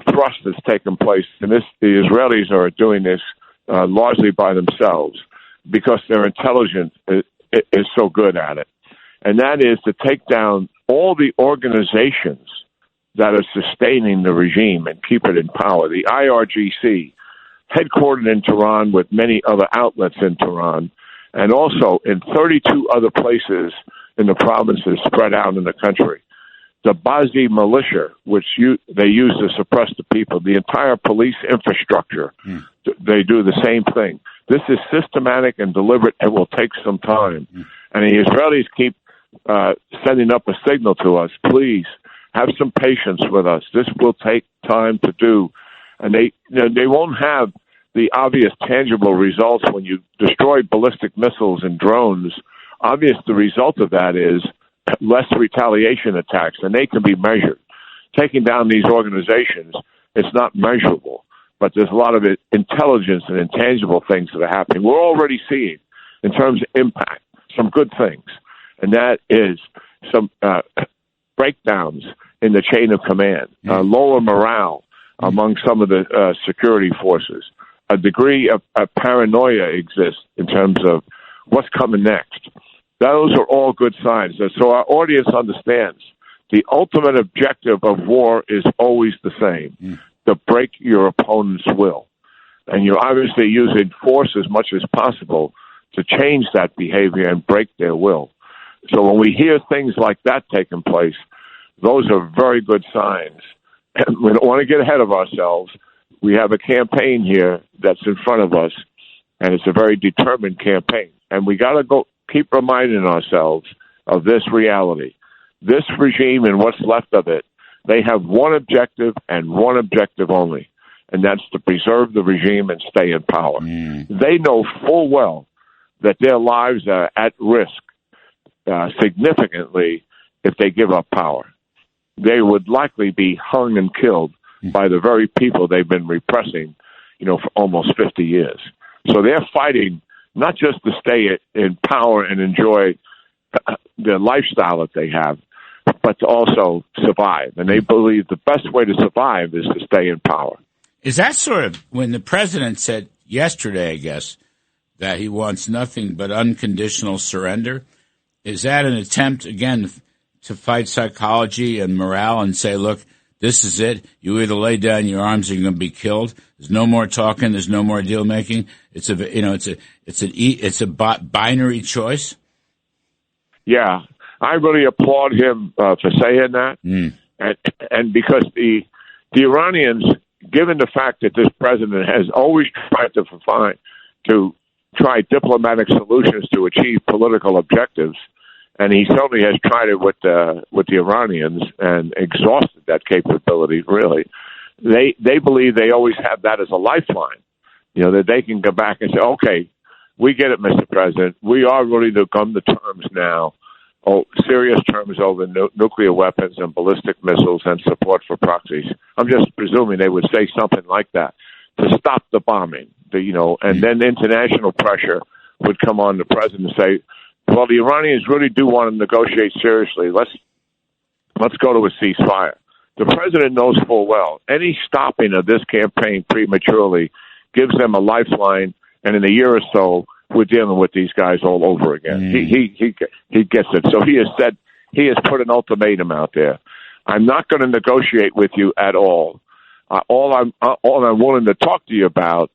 thrust that's taken place, and the Israelis are doing this largely by themselves because their intelligence is so good at it, and that is to take down all the organizations that are sustaining the regime and keep it in power. The IRGC, headquartered in Tehran with many other outlets in Tehran, and also in 32 other places in the provinces spread out in the country. The Bazi militia, which they use to suppress the people, the entire police infrastructure, they do the same thing. This is systematic and deliberate and will take some time. And the Israelis keep sending up a signal to us, please have some patience with us. This will take time to do. And they won't have the obvious tangible results when you destroy ballistic missiles and drones. Obvious the result of that is less retaliation attacks, and they can be measured. Taking down these organizations, it's not measurable, but there's a lot of intelligence and intangible things that are happening. We're already seeing, in terms of impact, some good things, and that is some breakdowns in the chain of command, lower morale among some of the security forces. A degree of paranoia exists in terms of what's coming next. Those are all good signs. So our audience understands the ultimate objective of war is always the same, to break your opponent's will. And you're obviously using force as much as possible to change that behavior and break their will. So when we hear things like that taking place, those are very good signs. And we don't want to get ahead of ourselves. We have a campaign here that's in front of us, and it's a very determined campaign. And we got to keep reminding ourselves of this reality. This regime and what's left of it, they have one objective and one objective only, and that's to preserve the regime and stay in power. They know full well that their lives are at risk significantly if they give up power. They would likely be hung and killed by the very people they've been repressing, for almost 50 years. So they're fighting not just to stay in power and enjoy the lifestyle that they have, but to also survive. And they believe the best way to survive is to stay in power.
Is that sort of when the president said yesterday, I guess, that he wants nothing but unconditional surrender? Is that an attempt, again, to fight psychology and morale and say, look, this is it. You either lay down your arms or you're going to be killed. There's no more talking. There's no more deal making. It's a binary choice. Yeah,
I really applaud him for saying that, and because the Iranians, given the fact that this president has always tried to try diplomatic solutions to achieve political objectives, and he certainly has tried it with the Iranians and exhausted that capability. Really, they believe they always have that as a lifeline. That they can go back and say, "Okay, we get it, Mr. President. We are ready to come to terms now, serious terms over nuclear weapons and ballistic missiles and support for proxies." I'm just presuming they would say something like that to stop the bombing. And then international pressure would come on the president and say, well, the Iranians really do want to negotiate seriously. Let's go to a ceasefire. The president knows full well any stopping of this campaign prematurely gives them a lifeline, and in a year or so, we're dealing with these guys all over again. He gets it. So he has put an ultimatum out there. I'm not going to negotiate with you at all. All I'm willing to talk to you about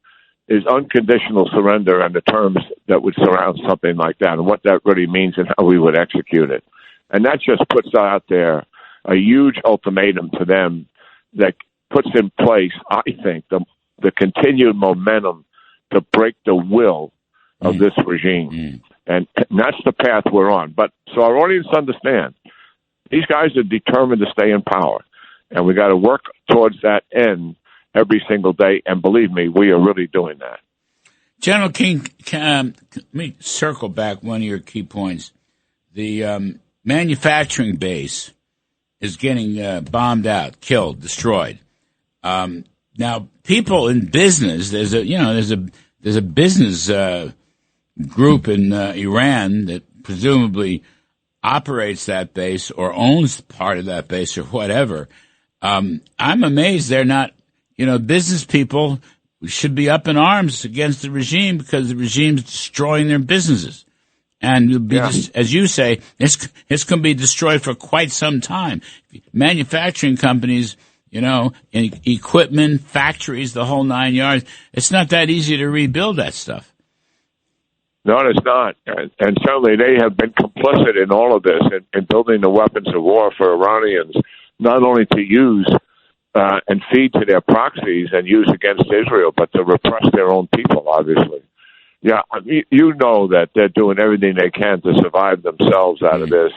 is unconditional surrender and the terms that would surround something like that and what that really means and how we would execute it. And that just puts out there a huge ultimatum to them that puts in place, I think, the continued momentum to break the will of this regime. And that's the path we're on. But so our audience understand, these guys are determined to stay in power, and we got to work towards that end every single day. And believe me, we are really doing that.
General Keane, let me circle back one of your key points. The manufacturing base is getting bombed out, killed, destroyed. Now, people in business, there's a business group in Iran that presumably operates that base or owns part of that base or whatever. I'm amazed they're not, business people should be up in arms against the regime because the regime's destroying their businesses. And it'll be as you say, it's going to be destroyed for quite some time. Manufacturing companies, equipment, factories, the whole 9 yards, it's not that easy to rebuild that stuff.
No, it's not. And certainly they have been complicit in all of this, in building the weapons of war for Iranians, not only to use and feed to their proxies and use against Israel, but to repress their own people, obviously. Yeah, you know that they're doing everything they can to survive themselves out of this.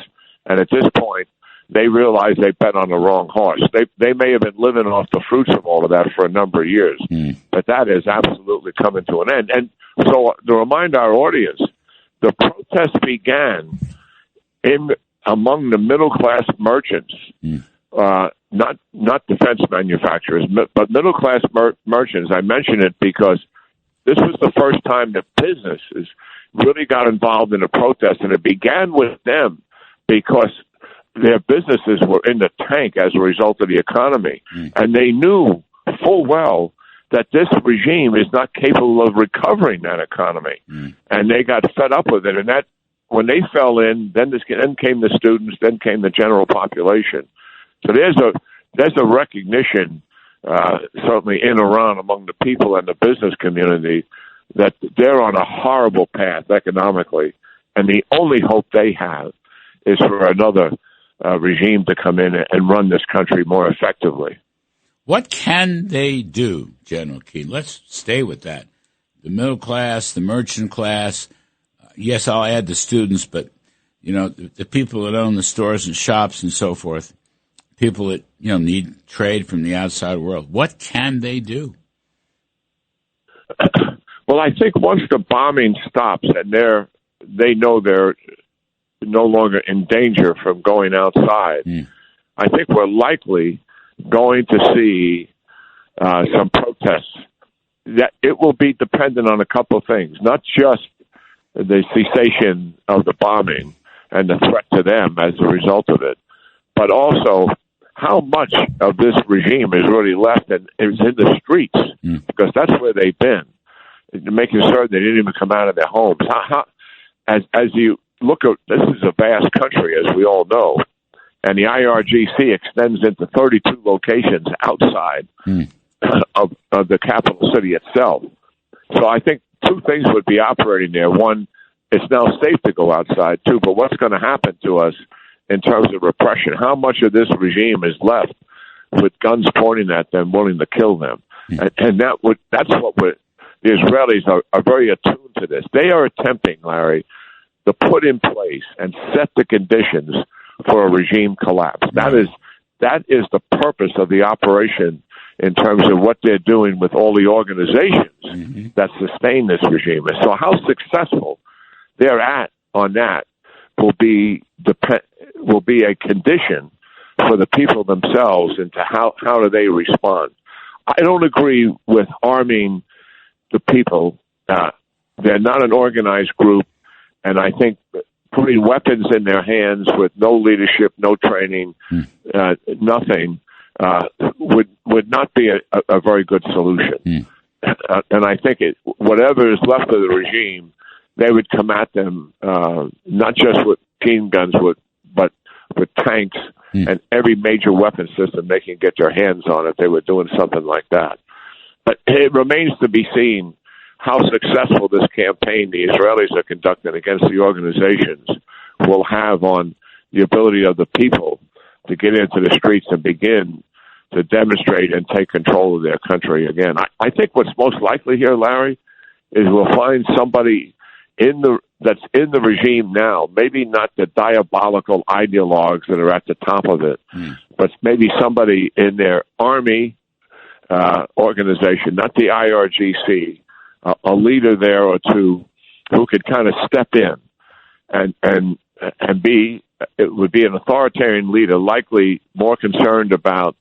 And at this point, they realize they bet on the wrong horse. They may have been living off the fruits of all of that for a number of years, but that is absolutely coming to an end. And so to remind our audience, the protest began among the middle-class merchants, not defense manufacturers, but middle-class merchants. I mention it because this was the first time that businesses really got involved in a protest, and it began with them because their businesses were in the tank as a result of the economy. And they knew full well that this regime is not capable of recovering that economy. And they got fed up with it. And that, when they fell in, then came the students, then came the general population. So there's a recognition, certainly in Iran, among the people and the business community, that they're on a horrible path economically. And the only hope they have is for another regime to come in and run this country more effectively.
What can they do, General Keane? Let's stay with that. The middle class, the merchant class, yes, I'll add the students, but, the people that own the stores and shops and so forth, people that, need trade from the outside world. What can they do?
Well, I think once the bombing stops and they know they're no longer in danger from going outside, I think we're likely going to see some protests. That it will be dependent on a couple of things, not just the cessation of the bombing and the threat to them as a result of it, but also how much of this regime is really left and is in the streets, because that's where they've been, making sure they didn't even come out of their homes. As you look at, this is a vast country, as we all know, and the IRGC extends into 32 locations outside of the capital city itself. So I think two things would be operating there. One, it's now safe to go outside, too, but what's going to happen to us in terms of repression? How much of this regime is left with guns pointing at them, willing to kill them? And that's what the Israelis are very attuned to this. They are attempting, Larry, to put in place and set the conditions for a regime collapse. That is the purpose of the operation in terms of what they're doing with all the organizations that sustain this regime. And so how successful they're at on that will be a condition for the people themselves into how do they respond. I don't agree with arming the people. They're not an organized group, and I think putting weapons in their hands with no leadership, no training, nothing, would not be a very good solution. And I think whatever is left of the regime, they would come at them not just with Keane guns, but with tanks and every major weapon system they can get their hands on if they were doing something like that. But it remains to be seen how successful this campaign the Israelis are conducting against the organizations will have on the ability of the people to get into the streets and begin to demonstrate and take control of their country again. I think what's most likely here, Larry, is we'll find somebody that's in the regime now, maybe not the diabolical ideologues that are at the top of it, but maybe somebody in their army organization, not the IRGC, a leader there or two who could kind of step in and be, it would be an authoritarian leader, likely more concerned about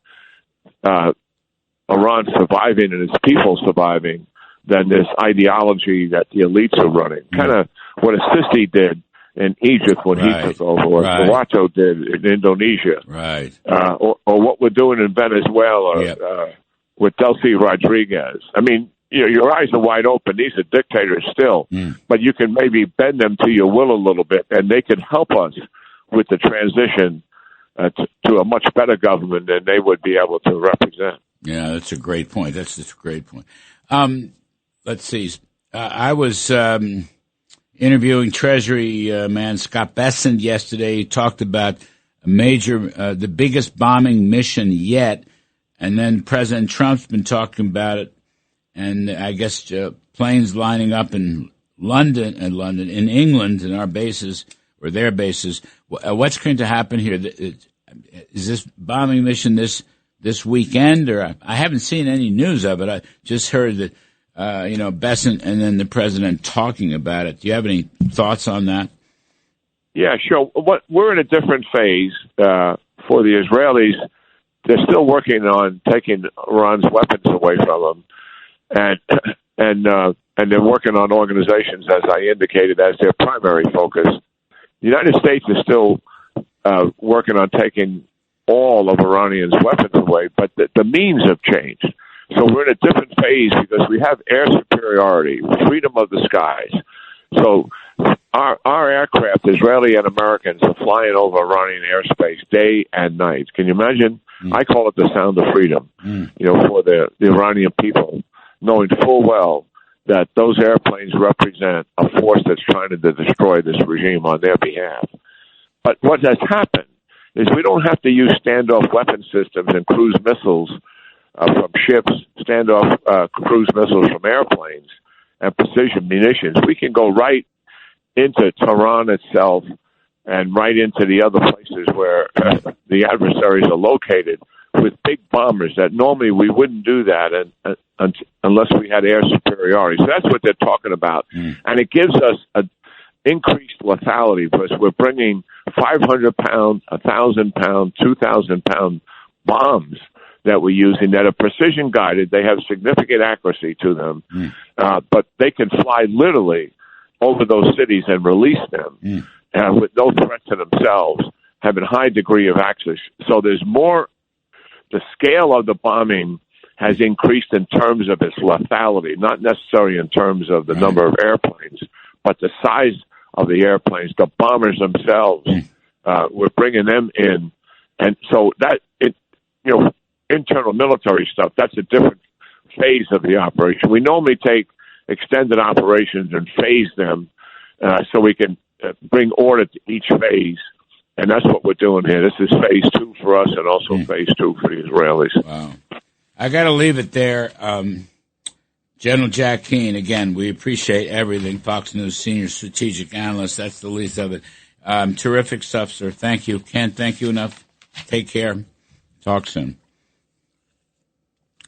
Iran surviving and its people surviving than this ideology that the elites are running. Kind of what Sisi did in Egypt when he took over, or Suharto did in Indonesia, or what we're doing in Venezuela with Delcy Rodriguez. I mean, your eyes are wide open. These are dictators still, but you can maybe bend them to your will a little bit, and they can help us with the transition to a much better government than they would be able to represent.
Yeah, that's a great point. That's a great point. Let's see. I was interviewing Treasury man Scott Bessent yesterday. He talked about a major, the biggest bombing mission yet, and then President Trump's been talking about it, and I guess planes lining up in London, in England, in our bases or their bases. What's going to happen here? Is this bombing mission this weekend, or I haven't seen any news of it. I just heard that. Bessent and then the president talking about it. Do you have any thoughts on that?
Yeah, sure. We're in a different phase for the Israelis. They're still working on taking Iran's weapons away from them, and they're working on organizations, as I indicated, as their primary focus. The United States is still working on taking all of Iranians' weapons away, but the means have changed. So we're in a different phase because we have air superiority, freedom of the skies. So our aircraft, Israeli and Americans, are flying over Iranian airspace day and night. Can you imagine? I call it the sound of freedom, for the Iranian people, knowing full well that those airplanes represent a force that's trying to destroy this regime on their behalf. But what has happened is we don't have to use standoff weapon systems and cruise missiles from ships, standoff cruise missiles from airplanes, and precision munitions. We can go right into Tehran itself and right into the other places where the adversaries are located with big bombers that normally we wouldn't do that unless we had air superiority. So that's what they're talking about. And it gives us an increased lethality because we're bringing 500-pound, 1,000-pound, 2,000-pound bombs that we're using that are precision guided. They have significant accuracy to them, but they can fly literally over those cities and release them with no threat to themselves, have a high degree of accuracy. So there's more, the scale of the bombing has increased in terms of its lethality, not necessarily in terms of the number of airplanes, but the size of the airplanes, the bombers themselves. We're bringing them in. And so that, internal military stuff, that's a different phase of the operation. We normally take extended operations and phase them so we can bring order to each phase, and that's what we're doing here. This is phase 2 for us and also phase 2 for the Israelis.
Wow. I got to leave it there. General Jack Keane, again, we appreciate everything. Fox News Senior Strategic Analyst, that's the least of it. Terrific stuff, sir. Thank you. Can't thank you enough. Take care. Talk soon.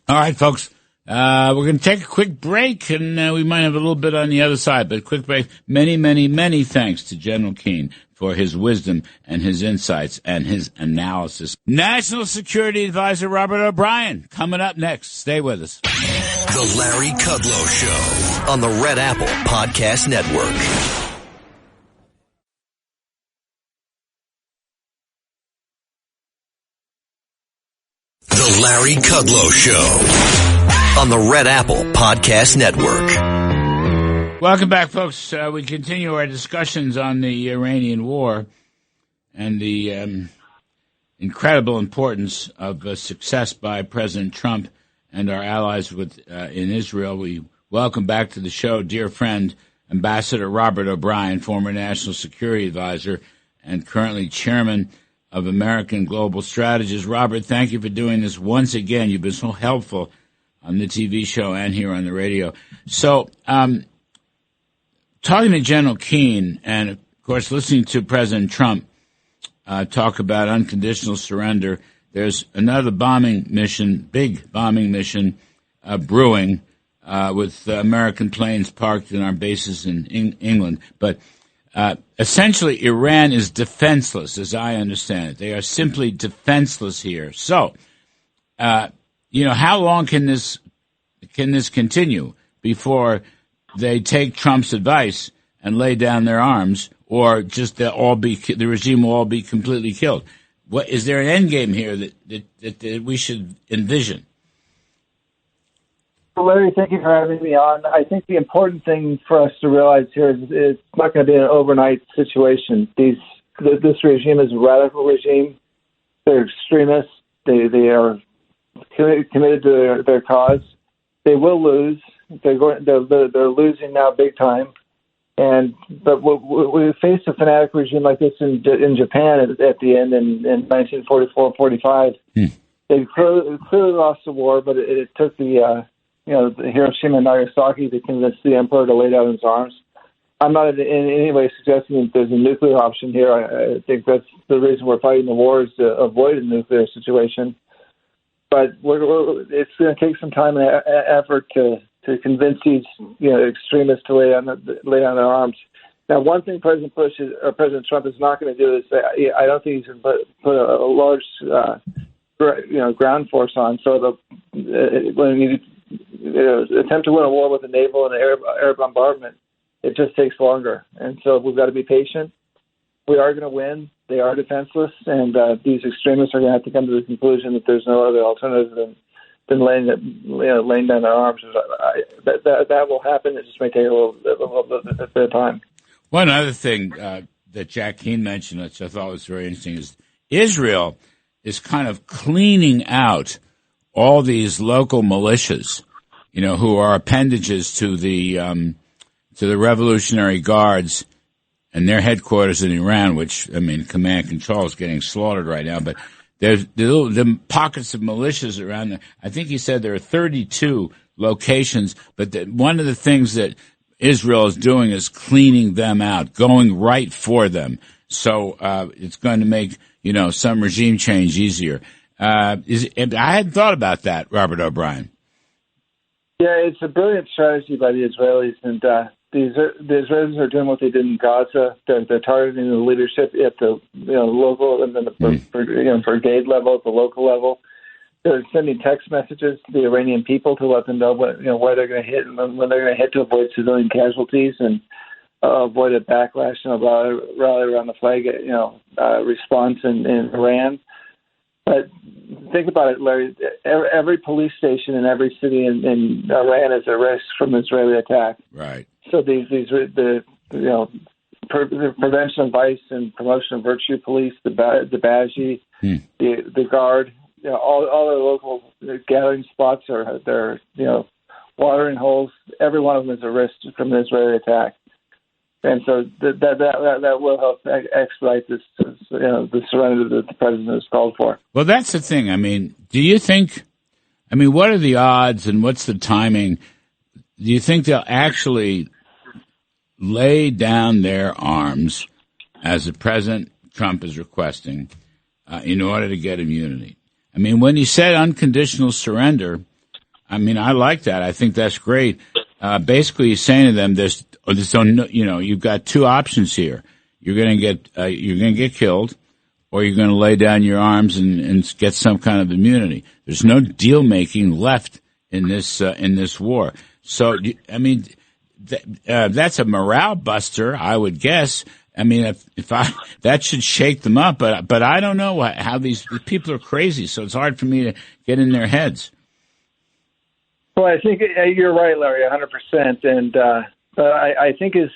All right, folks, we're going to take a quick break, and we might have a little bit on the other side, but quick break. Many, many, many thanks to General Keane for his wisdom and his insights and his analysis. National Security Advisor Robert O'Brien coming up next. Stay with us.
The Larry Kudlow Show on the Red Apple Podcast Network. The Larry Kudlow Show on the Red Apple Podcast Network.
Welcome back, folks. We continue our discussions on the Iranian war and the incredible importance of success by President Trump and our allies in Israel. We welcome back to the show dear friend, Ambassador Robert O'Brien, former National Security Advisor and currently chairman of American global strategists. Robert, thank you for doing this once again. You've been so helpful on the TV show and here on the radio. So, talking to General Keane and, of course, listening to President Trump talk about unconditional surrender, there's another big bombing mission brewing with American planes parked in our bases in England. But essentially, Iran is defenseless, as I understand it. They are simply defenseless here. So, how long can this continue before they take Trump's advice and lay down their arms, or just the regime will all be completely killed? What is there an end game here that we should envision?
Larry, thank you for having me on. I think the important thing for us to realize here is it's not going to be an overnight situation. This regime is a radical regime. They're extremists. They are committed to their cause. They will lose. They're losing now big time. But we faced a fanatic regime like this in Japan at the end in 1944-45. They clearly lost the war, but it took the Hiroshima and Nagasaki to convince the emperor to lay down his arms. I'm not in any way suggesting that there's a nuclear option here. I think that's the reason we're fighting the war, is to avoid a nuclear situation. But it's going to take some time and effort to convince these extremists to lay down their arms. Now, one thing President Trump is not going to do is I don't think he's going to put a large ground force on. So when you attempt to win a war with a naval and air bombardment, it just takes longer. And so we've got to be patient. We are going to win. They are defenseless, and these extremists are going to have to come to the conclusion that there's no other alternative than laying down their arms. That will happen. It just may take a little bit of time.
One other thing that Jack Keane mentioned, which I thought was very interesting, is Israel is kind of cleaning out all these local militias, who are appendages to the Revolutionary Guards and their headquarters in Iran, which, command and control is getting slaughtered right now. But there's the pockets of militias around there. I think he said there are 32 locations, but one of the things that Israel is doing is cleaning them out, going right for them. So it's going to make, some regime change easier. I hadn't thought about that, Robert O'Brien.
Yeah, it's a brilliant strategy by the Israelis, and the Israelis are doing what they did in Gaza. They're targeting the leadership at the local and then the brigade level, at the local level. They're sending text messages to the Iranian people to let them know where they're going to hit and when they're going to hit, to avoid civilian casualties and avoid a backlash and a rally around the flag response in Iran. But think about it, Larry. Every police station in every city in Iran is at risk from Israeli attack.
Right.
So the prevention of vice and promotion of virtue police, the Baji, the Guard, all the local gathering spots are watering holes. Every one of them is a risk from an Israeli attack. And so that will help expedite this, the surrender that the president has called for.
Well, that's the thing. Do you think? What are the odds and what's the timing? Do you think they'll actually lay down their arms, as the President Trump is requesting, in order to get immunity? When he said unconditional surrender, I like that. I think that's great. Basically, he's saying to them, you've got two options here. You're going to get killed, or you're going to lay down your arms and get some kind of immunity. There's no deal making left in this war. So, that's a morale buster, I would guess. That should shake them up, but I don't know how these people are crazy, so it's hard for me to get in their heads.
Well, I think you're right, Larry, 100%. And but I think as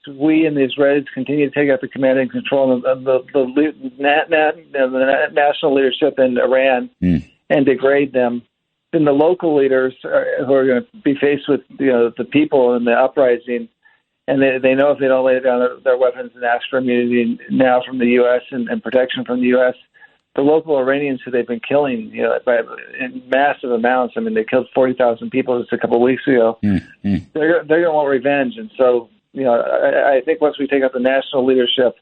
we and the Israelis continue to take up the command and control of the national leadership in Iran and degrade them, then the local leaders who are going to be faced with the people in the uprising, And they know if they don't lay down their weapons and ask for immunity now from the U.S. and protection from the U.S., the local Iranians who they've been killing, in massive amounts. I mean, they killed 40,000 people just a couple of weeks ago.
Mm-hmm.
They're going to want revenge, and so I think once we take up the national leadership,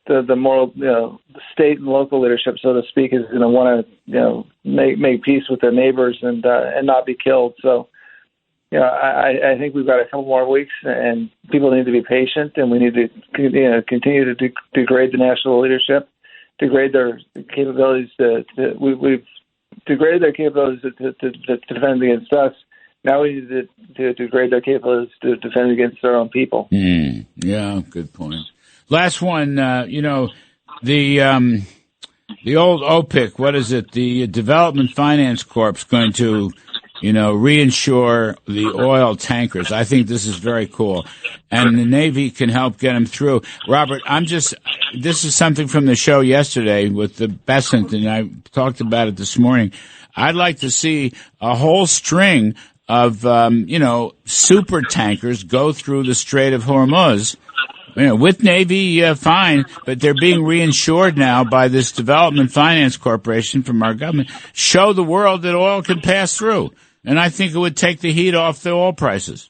the more state and local leadership, so to speak, is going to want to make peace with their neighbors and not be killed. So. I think we've got a couple more weeks, and people need to be patient, and we need to continue to degrade the national leadership, degrade their capabilities. We've degraded their capabilities to defend against us. Now we need to degrade their capabilities to defend against their own people.
Yeah, good point. Last one, the old OPIC, what is it? The Development Finance Corp's going to reinsure the oil tankers. I think this is very cool. And the Navy can help get them through. Robert, this is something from the show yesterday with the Besant, and I talked about it this morning. I'd like to see a whole string of, super tankers go through the Strait of Hormuz. With Navy, fine, but they're being reinsured now by this Development Finance Corporation from our government. Show the world that oil can pass through. And I think it would take the heat off the oil prices.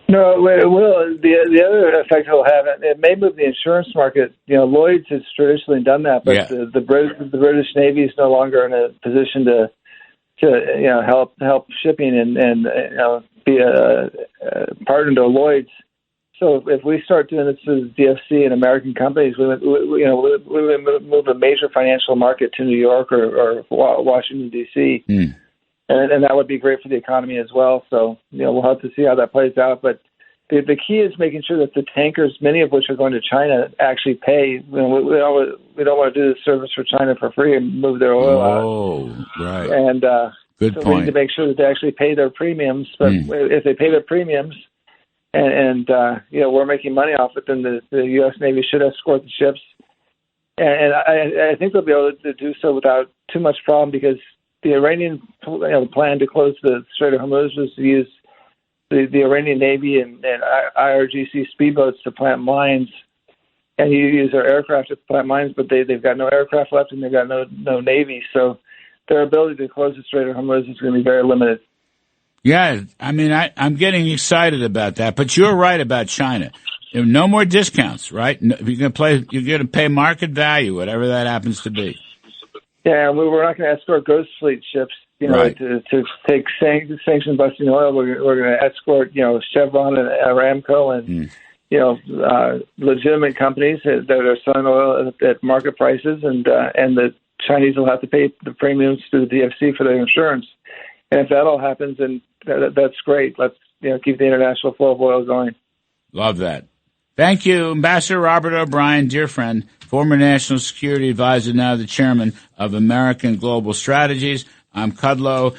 No, it will. The other effect it will have, it may move the insurance market. Lloyd's has traditionally done that, but the British Navy is no longer in a position to help shipping and be a partner to Lloyd's. So if we start doing this with DFC and American companies, we would move a major financial market to New York or Washington, D.C., and that would be great for the economy as well. So, we'll have to see how that plays out. But the key is making sure that the tankers, many of which are going to China, actually pay. We don't want to do this service for China for free and move their oil out.
Oh, right.
And
good
so
point.
we need to make sure that they actually pay their premiums. But if they pay their premiums and we're making money off it, then the U.S. Navy should escort the ships. And I think they'll be able to do so without too much problem, because the Iranian plan to close the Strait of Hormuz was to use the Iranian Navy and IRGC speedboats to plant mines, and you use their aircraft to plant mines, but they've got no aircraft left and they've got no Navy. So their ability to close the Strait of Hormuz is going to be very limited.
Yeah, I mean, I'm getting excited about that, but you're right about China. No more discounts, right? You're going to pay market value, whatever that happens to be.
Yeah, and we're not going to escort ghost fleet ships,
right,
to take sanction busting oil. We're going to escort, Chevron and Aramco and legitimate companies that are selling oil at market prices, and the Chinese will have to pay the premiums to the DFC for their insurance. And if that all happens, then that's great. Let's keep the international flow of oil going.
Love that. Thank you, Ambassador Robert O'Brien, dear friend, former National Security Advisor, now the Chairman of American Global Strategies. I'm Kudlow,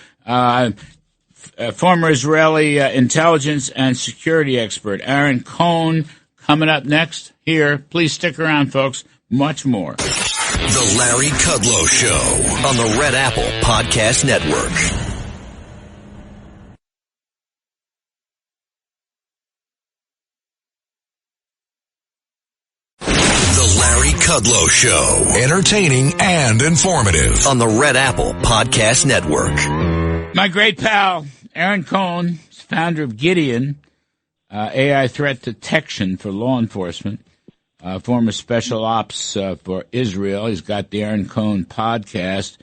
former Israeli intelligence and security expert. Aaron Cohen coming up next here. Please stick around, folks. Much more.
The Larry Kudlow Show on the Red Apple Podcast Network. Kudlow Show.
Entertaining and informative.
On the Red Apple Podcast Network.
My great pal, Aaron Cohen, founder of Gideon, AI threat detection for law enforcement, former special ops for Israel. He's got the Aaron Cohen podcast.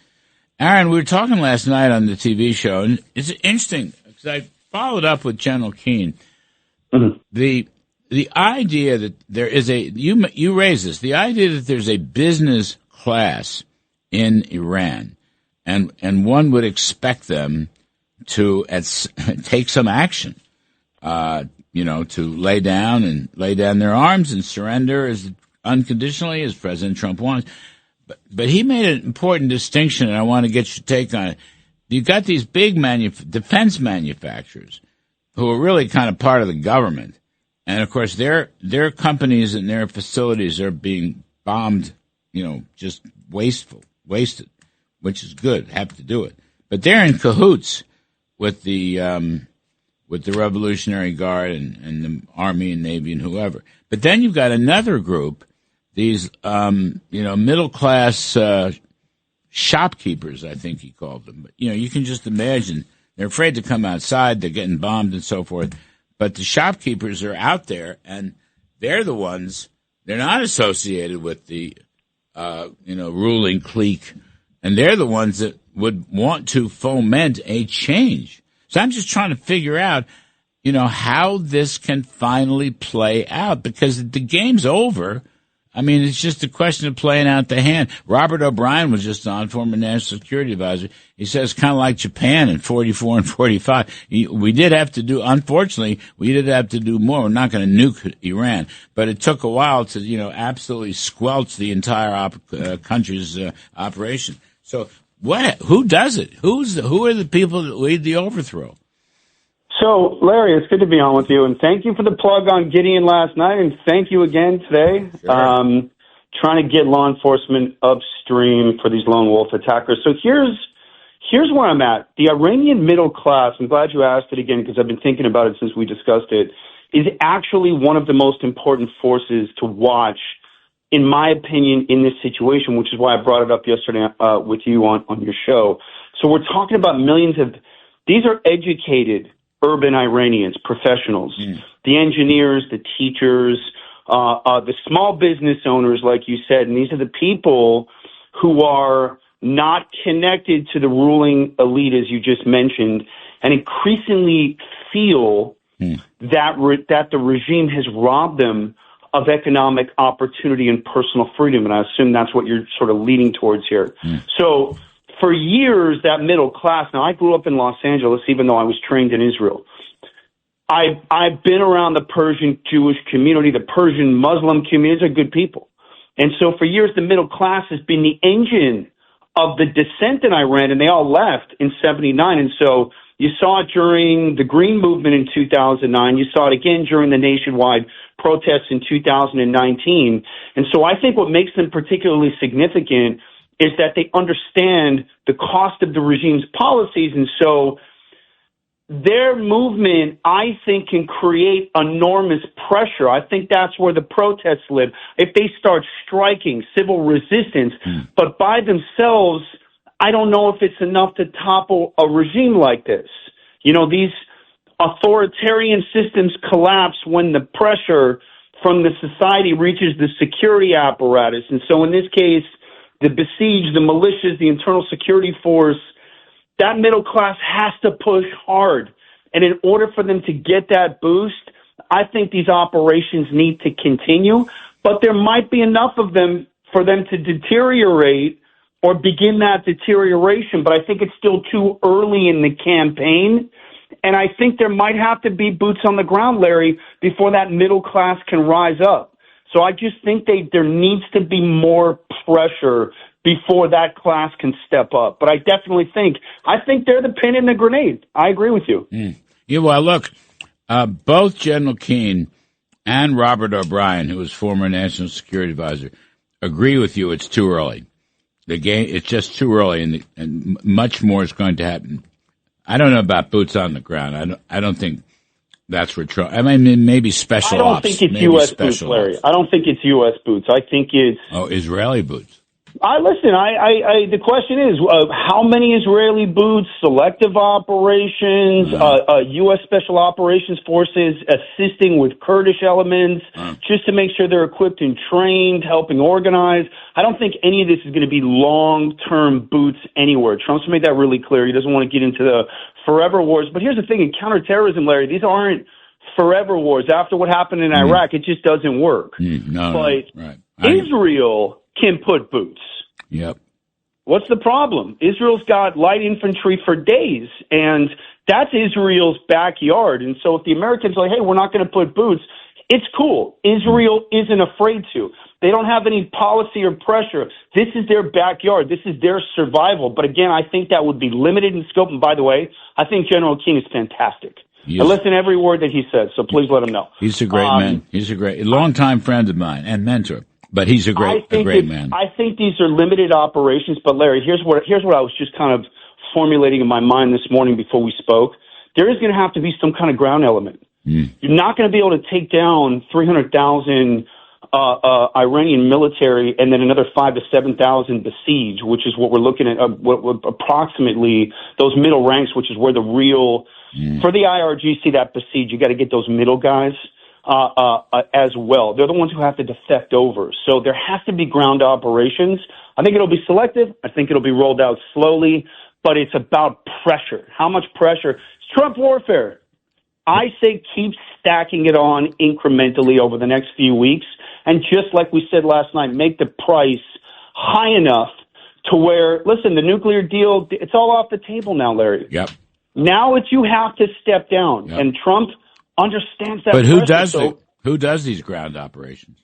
Aaron, we were talking last night on the TV show, and it's interesting because I followed up with General Keane. Mm-hmm. The idea that there is you raised this, the idea that there's a business class in Iran, and one would expect them to take some action, to lay down their arms and surrender as unconditionally as President Trump wants. But he made an important distinction, and I want to get your take on it. You've got these big defense manufacturers who are really kind of part of the government. And, of course, their companies and their facilities are being bombed, just wasted, which is good, have to do it. But they're in cahoots with the with the Revolutionary Guard and the Army and Navy and whoever. But then you've got another group, these, middle-class shopkeepers, I think he called them. But, you can just imagine. They're afraid to come outside. They're getting bombed and so forth. But the shopkeepers are out there, and they're the ones, they're not associated with the, ruling clique. And they're the ones that would want to foment a change. So I'm just trying to figure out, how this can finally play out, because the game's over. I mean, it's just a question of playing out the hand. Robert O'Brien was just on, former National Security Advisor. He says kind of like Japan in 44 and 45. We did have to do, unfortunately, more. We're not going to nuke Iran, but it took a while to, absolutely squelch the entire country's operation. So who does it? Who are the people that lead the overthrow?
So, Larry, it's good to be on with you, and thank you for the plug on Gideon last night, and thank you again today.
Sure.
Trying to get law enforcement upstream for these lone wolf attackers. So here's where I'm at. The Iranian middle class, I'm glad you asked it again because I've been thinking about it since we discussed it, is actually one of the most important forces to watch, in my opinion, in this situation, which is why I brought it up yesterday with you on your show. So we're talking about millions of, these are educated urban Iranians, professionals, the engineers, the teachers, the small business owners, like you said, and these are the people who are not connected to the ruling elite, as you just mentioned, and increasingly feel that the regime has robbed them of economic opportunity and personal freedom, and I assume that's what you're sort of leading towards here. So for years, that middle class, now I grew up in Los Angeles, even though I was trained in Israel. I've been around the Persian Jewish community, the Persian Muslim communities are good people. And so for years, the middle class has been the engine of the dissent in Iran, and they all left in 79. And so you saw it during the Green Movement in 2009. You saw it again during the nationwide protests in 2019. And so I think what makes them particularly significant is that they understand the cost of the regime's policies. And so their movement, I think, can create enormous pressure. I think that's where the protests live. If they start striking, civil resistance, but by themselves, I don't know if it's enough to topple a regime like this. These authoritarian systems collapse when the pressure from the society reaches the security apparatus. And so in this case, the besieged, the militias, the internal security force, that middle class has to push hard. And in order for them to get that boost, I think these operations need to continue. But there might be enough of them for them to deteriorate or begin that deterioration. But I think it's still too early in the campaign. And I think there might have to be boots on the ground, Larry, before that middle class can rise up. So I just think there needs to be more pressure before that class can step up. But I definitely think they're the pin in the grenade. I agree with you.
Yeah, well, look, both General Keane and Robert O'Brien, who was former National Security Advisor, agree with you. It's too early. It's just too early, and much more is going to happen. I don't know about boots on the ground. I don't think that's where Trump. I mean, maybe special ops.
I don't think it's U.S. boots, Larry. I don't think it's U.S. boots. I think it's
Israeli boots.
Listen, the question is, how many Israeli boots, selective operations, U.S. Special Operations Forces assisting with Kurdish elements, just to make sure they're equipped and trained, helping organize. I don't think any of this is going to be long-term boots anywhere. Trump's made that really clear. He doesn't want to get into the forever wars. But here's the thing, in counterterrorism, Larry, these aren't forever wars. After what happened in Iraq, it just doesn't work.
Right.
Israel can put boots.
Yep.
What's the problem? Israel's got light infantry for days, and that's Israel's backyard. And so if the Americans are like, hey, we're not going to put boots, it's cool. Israel isn't afraid to. They don't have any policy or pressure. This is their backyard. This is their survival. But again, I think that would be limited in scope. And by the way, I think General Keane is fantastic. I listen to every word that he says, so please let him know.
He's a great man. He's a longtime friend of mine and mentor. But he's a great man.
I think these are limited operations. But Larry, here's what I was just kind of formulating in my mind this morning before we spoke. there is going to have to be some kind of ground element. You're not going to be able to take down 300,000 Iranian military and then another 5,000 to 7,000 besieged, which is what we're looking at, approximately those middle ranks, which is where the real, for the IRGC, that besiege, you got to get those middle guys as well. They're the ones who have to defect over. So there has to be ground operations. I think it'll be selective. I think it'll be rolled out slowly, but it's about pressure. How much pressure? It's Trump warfare. I say keep stacking it on incrementally over the next few weeks. And just like we said last night, make the price high enough to where, listen, the nuclear deal, it's all off the table now, Larry.
Yep.
Now you have to step down. Yep. And Trump understands that.
But who does these ground operations?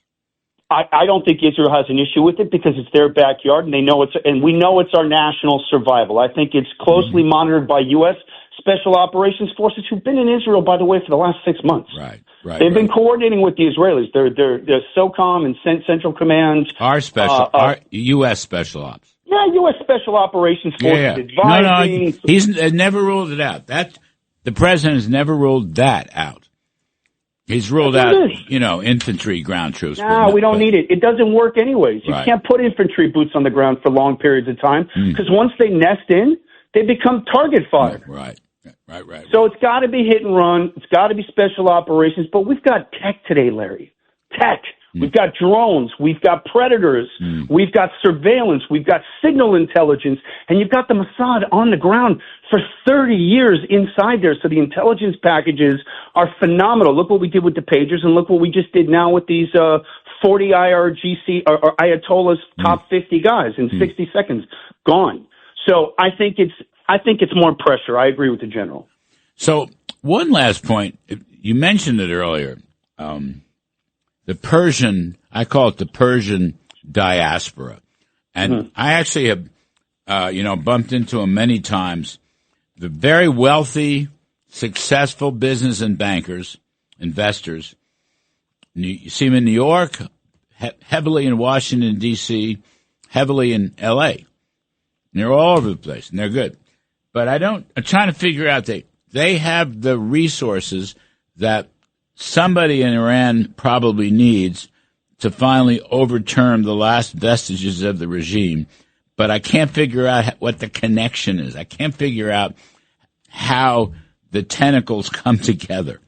I don't think Israel has an issue with it because it's their backyard and we know it's our national survival. I think it's closely monitored by U.S. Special Operations Forces who've been in Israel, by the way, for the last 6 months.
Right.
They've been coordinating with the Israelis. They're SOCOM and Central Command.
Our U.S. Special Ops.
Yeah, U.S. Special Operations Forces advising.
No, he's never ruled it out. The president has never ruled that out. He's ruled out, infantry ground troops.
No, we don't need it. It doesn't work anyways. You can't put infantry boots on the ground for long periods of time because once they nest in, they become target fire.
Right.
So it's got to be hit and run. It's got to be special operations. But we've got tech today, Larry. Tech. We've got drones. We've got predators. We've got surveillance. We've got signal intelligence. And you've got the Mossad on the ground for 30 years inside there. So the intelligence packages are phenomenal. Look what we did with the pagers, and look what we just did now with these 40 IRGC or Ayatollah's top 50 guys in 60 seconds. Gone. So I think it's more pressure. I agree with the general.
So one last point. You mentioned it earlier. The Persian, I call it the Persian diaspora. And I actually have, bumped into them many times. The very wealthy, successful business and bankers, investors. You see them in New York, heavily in Washington, D.C., heavily in L.A. And they're all over the place, and they're good. But I'm trying to figure out they have the resources that somebody in Iran probably needs to finally overturn the last vestiges of the regime. But I can't figure out what the connection is. I can't figure out how the tentacles come together.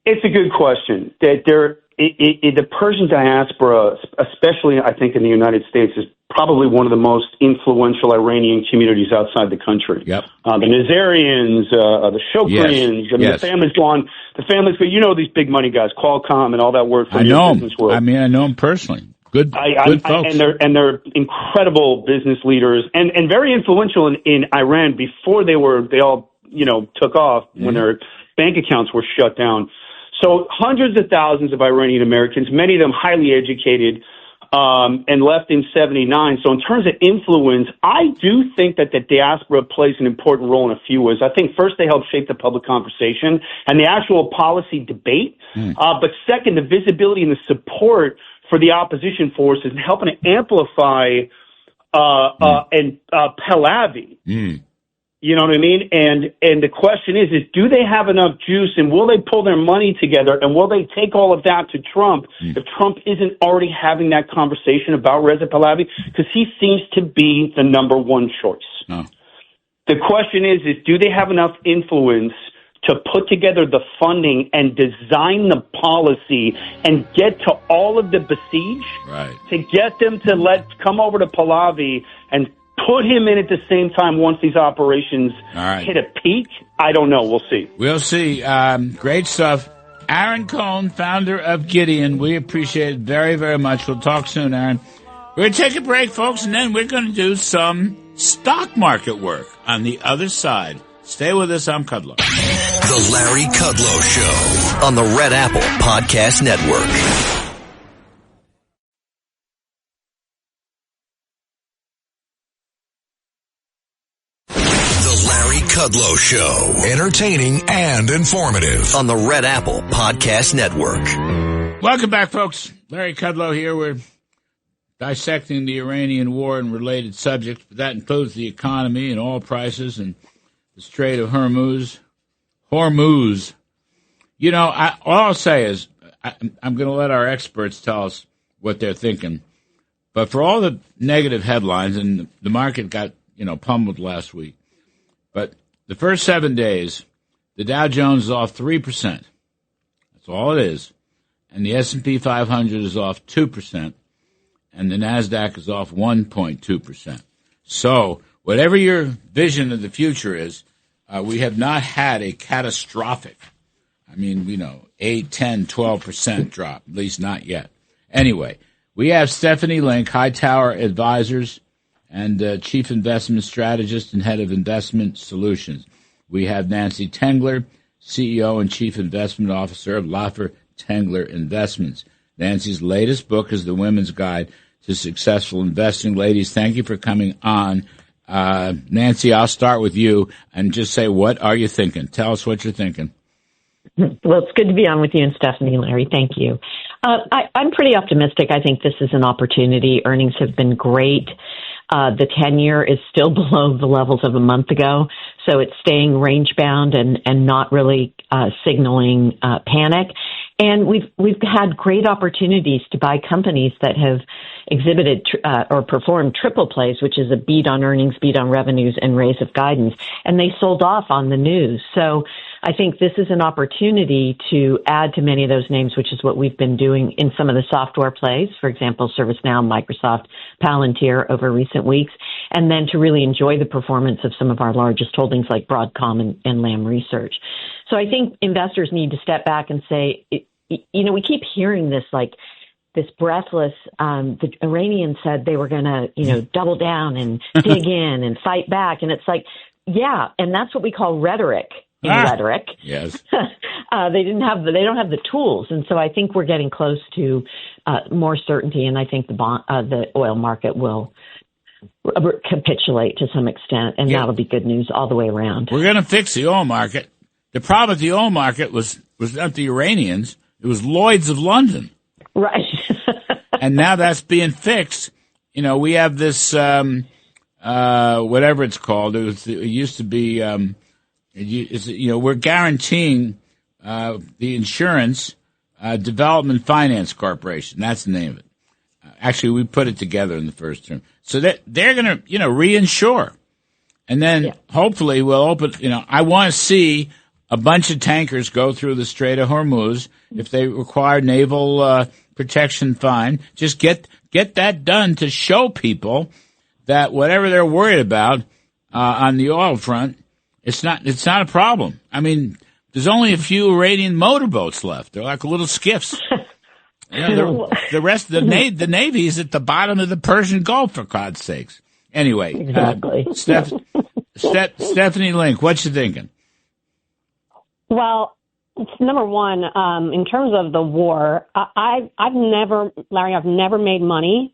It's a good question. The Persian diaspora, especially I think in the United States, is probably one of the most influential Iranian communities outside the country.
Yep.
The Nazarians, the Shokrians, the family's gone. The family's gone. You know these big money guys, Qualcomm and all that work from your business world.
I know them personally. Good folks.
And they're incredible business leaders and very influential in Iran before they all took off when their bank accounts were shut down. So hundreds of thousands of Iranian Americans, many of them highly educated, and left in 79. So in terms of influence, I do think that the diaspora plays an important role in a few ways. I think first they help shape the public conversation and the actual policy debate. But second, the visibility and the support for the opposition forces and helping to amplify Pahlavi. You know what I mean? And the question is do they have enough juice, and will they pull their money together, and will they take all of that to Trump if Trump isn't already having that conversation about Reza Pahlavi? Because he seems to be the number one choice. The question is do they have enough influence to put together the funding and design the policy and get to all of the besieged, to get them to come over to Pahlavi and put him in at the same time once these operations hit a peak? I don't know. We'll see.
We'll see. Great stuff. Aaron Cohen, founder of Gideon. We appreciate it very, very much. We'll talk soon, Aaron. We're going to take a break, folks, and then we're going to do some stock market work on the other side. Stay with us. I'm Kudlow.
The Larry Kudlow Show on the Red Apple Podcast Network. Kudlow Show.
Entertaining and informative.
On the Red Apple Podcast Network.
Welcome back, folks. Larry Kudlow here. We're dissecting the Iranian war and related subjects. That includes the economy and oil prices and the Strait of Hormuz. You know, all I'll say is I'm going to let our experts tell us what they're thinking. But for all the negative headlines, and the market got, pummeled last week, but the first 7 days, the Dow Jones is off 3%. That's all it is. And the S&P 500 is off 2%. And the NASDAQ is off 1.2%. So whatever your vision of the future is, we have not had a catastrophic, 8, 10, 12% drop, at least not yet. Anyway, we have Stephanie Link, Hightower Advisors, and Chief Investment Strategist and Head of Investment Solutions. We have Nancy Tengler, CEO and Chief Investment Officer of Laffer Tengler Investments. Nancy's latest book is The Women's Guide to Successful Investing. Ladies, thank you for coming on. Nancy, I'll start with you and just say, what are you thinking? Tell us what you're thinking.
Well, it's good to be on with you and Stephanie and Larry. Thank you. I'm pretty optimistic. I think this is an opportunity. Earnings have been great. The 10-year is still below the levels of a month ago, so it's staying range bound and not really signaling panic. And we've had great opportunities to buy companies that have exhibited or performed triple plays, which is a beat on earnings, beat on revenues, and raise of guidance. And they sold off on the news. So I think this is an opportunity to add to many of those names, which is what we've been doing in some of the software plays, for example, ServiceNow, Microsoft, Palantir over recent weeks, and then to really enjoy the performance of some of our largest holdings like Broadcom and Lam Research. So I think investors need to step back and say, we keep hearing this this breathless, the Iranians said they were going to, double down and dig in and fight back. And it's like, yeah, and that's what we call rhetoric. Rhetoric.
Yes.
They don't have the tools. And so I think we're getting close to more certainty. And I think the oil market will capitulate to some extent. And that'll be good news all the way around.
We're going to fix the oil market. The problem with the oil market was not the Iranians. It was Lloyd's of London.
Right.
And now that's being fixed. We have this, whatever it's called. It used to be, we're guaranteeing the Insurance Development Finance Corporation. That's the name of it. Actually, we put it together in the first term. So that they're going to, reinsure. And then hopefully we'll open, I want to see a bunch of tankers go through the Strait of Hormuz. If they require naval protection, fine. Just get that done to show people that whatever they're worried about on the oil front, it's not a problem. There's only a few Iranian motorboats left. They're like little skiffs. The rest of the Navy is at the bottom of the Persian Gulf, for God's sakes. Anyway,
exactly.
Stephanie Link, what you thinking?
Well, number one, in terms of the war, I've never made money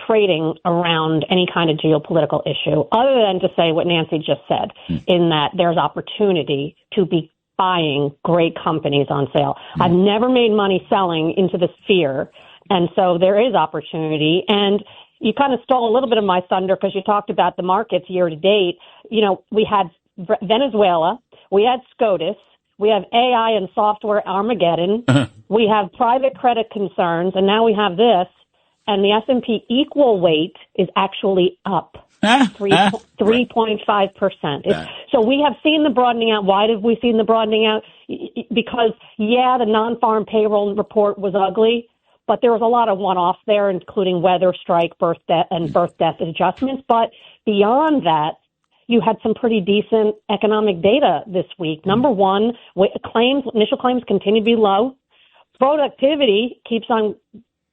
trading around any kind of geopolitical issue, other than to say what Nancy just said, in that there's opportunity to be buying great companies on sale. I've never made money selling into this fear, and so there is opportunity. And you kind of stole a little bit of my thunder because you talked about the markets year to date. We had Venezuela, we had SCOTUS, we have AI and software Armageddon, we have private credit concerns, and now we have this. And the S&P equal weight is actually up 3.5%. So we have seen the broadening out. Why have we seen the broadening out? Because, the non-farm payroll report was ugly, but there was a lot of one-offs there, including weather, strike, birth death adjustments. But beyond that, you had some pretty decent economic data this week. Number one, initial claims continue to be low. Productivity keeps on.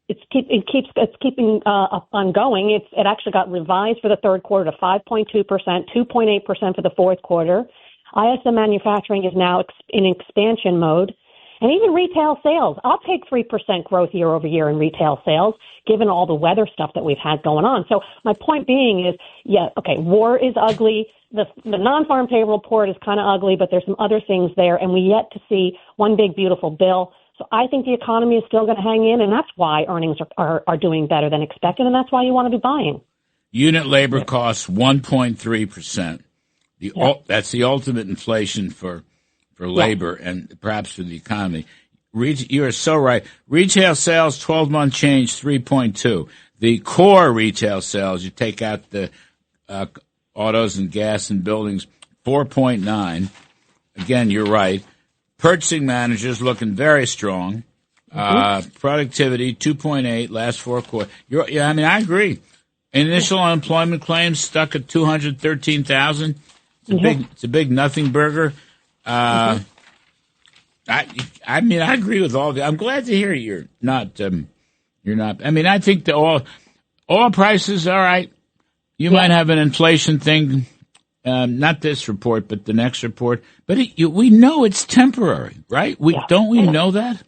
It's keeping on going. It actually got revised for the third quarter to 5.2%, 2.8% for the fourth quarter. ISM manufacturing is now in expansion mode. And even retail sales. I'll take 3% growth year over year in retail sales, given all the weather stuff that we've had going on. So my point being is, war is ugly. The non-farm payroll report is kind of ugly, but there's some other things there, and we yet to see one big, beautiful bill. So I think the economy is still going to hang in, and that's why earnings are doing better than expected, and that's why you want to be buying.
Unit labor costs 1.3%. That's the ultimate inflation for labor and perhaps for the economy. You are so right. Retail sales, 12-month change, 3.2. The core retail sales, you take out the autos and gas and buildings, 4.9. Again, you're right. Purchasing managers looking very strong. Productivity, 2.8, last 4 quarters. I agree. Initial unemployment claims stuck at 213,000. It's a big nothing burger. I agree with all of you. I'm glad to hear you're not. I think the oil prices, all right. You might have an inflation thing, not this report, but the next report. But we know it's temporary, right? Don't we know that?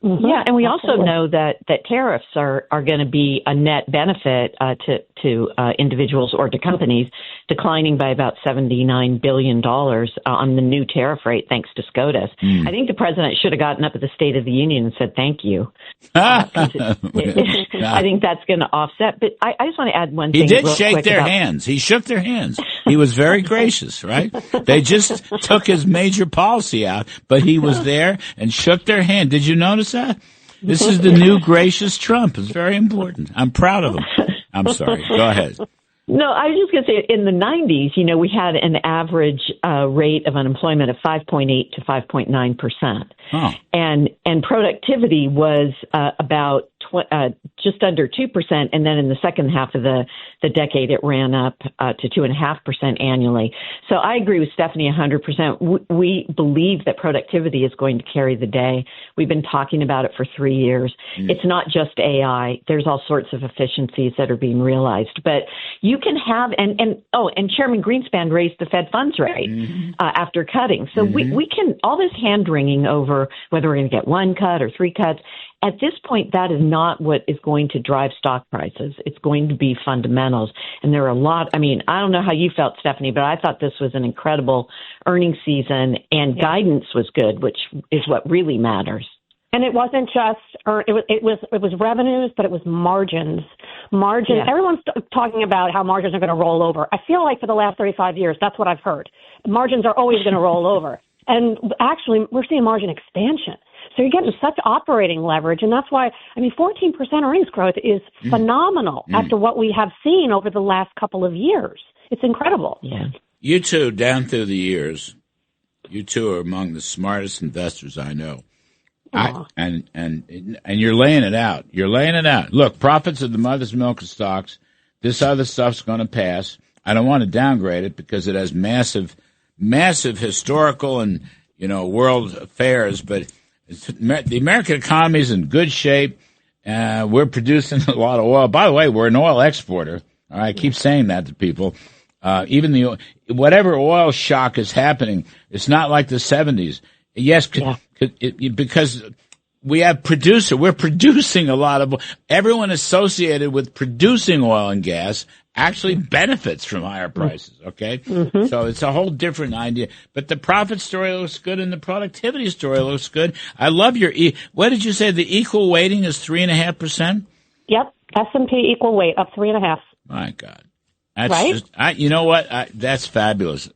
Mm-hmm. Yeah, and we also know that tariffs are going to be a net benefit to individuals or to companies, declining by about $79 billion on the new tariff rate, thanks to SCOTUS. I think the president should have gotten up at the State of the Union and said thank you. I think that's going to offset. But I just want to add one thing.
He did shake their hands. He shook their hands. He was very gracious, right? They just took his major policy out, but he was there and shook their hand. Did you notice that? This is the new gracious Trump. It's very important. I'm proud of him. I'm sorry. Go ahead.
No, I was just going to say, in the 90s, we had an average rate of unemployment of 5.8 to 5.9%. Oh. And productivity was about just under 2%. And then in the second half of the decade, it ran up to 2.5% annually. So I agree with Stephanie 100%. We believe that productivity is going to carry the day. We've been talking about it for 3 years. It's not just AI. There's all sorts of efficiencies that are being realized. But you can have, and Chairman Greenspan raised the Fed funds rate after cutting. So we can, all this hand-wringing over whether we're going to get 1 cut or 3 cuts, at this point, that is not what is going to drive stock prices. It's going to be fundamentals. And there are a lot, I don't know how you felt, Stephanie, but I thought this was an incredible earnings season, and guidance was good, which is what really matters.
And it wasn't just, it was revenues, but it was margins. Yeah. Everyone's talking about how margins are going to roll over. I feel like for the last 35 years, that's what I've heard. Margins are always going to roll over. And actually, we're seeing margin expansion. So you're getting such operating leverage. And that's why, 14% earnings growth is phenomenal after what we have seen over the last couple of years. It's incredible.
Yeah.
You two, down through the years, you two are among the smartest investors I know. And you're laying it out. You're laying it out. Look, profits of the mother's milk of stocks. This other stuff's going to pass. I don't want to downgrade it because it has massive historical and, world affairs, but the American economy is in good shape. We're producing a lot of oil. By the way, we're an oil exporter. All right, I keep saying that to people. Even whatever oil shock is happening, it's not like the 70s. Yes, because we have we're producing a lot of, everyone associated with producing oil and gas actually benefits from higher prices, okay? Mm-hmm. So it's a whole different idea. But the profit story looks good and the productivity story looks good. I love your, what did you say, the equal weighting is 3.5%?
Yep, S&P equal weight up 3.5.
My God. That's right? You know what? That's fabulous.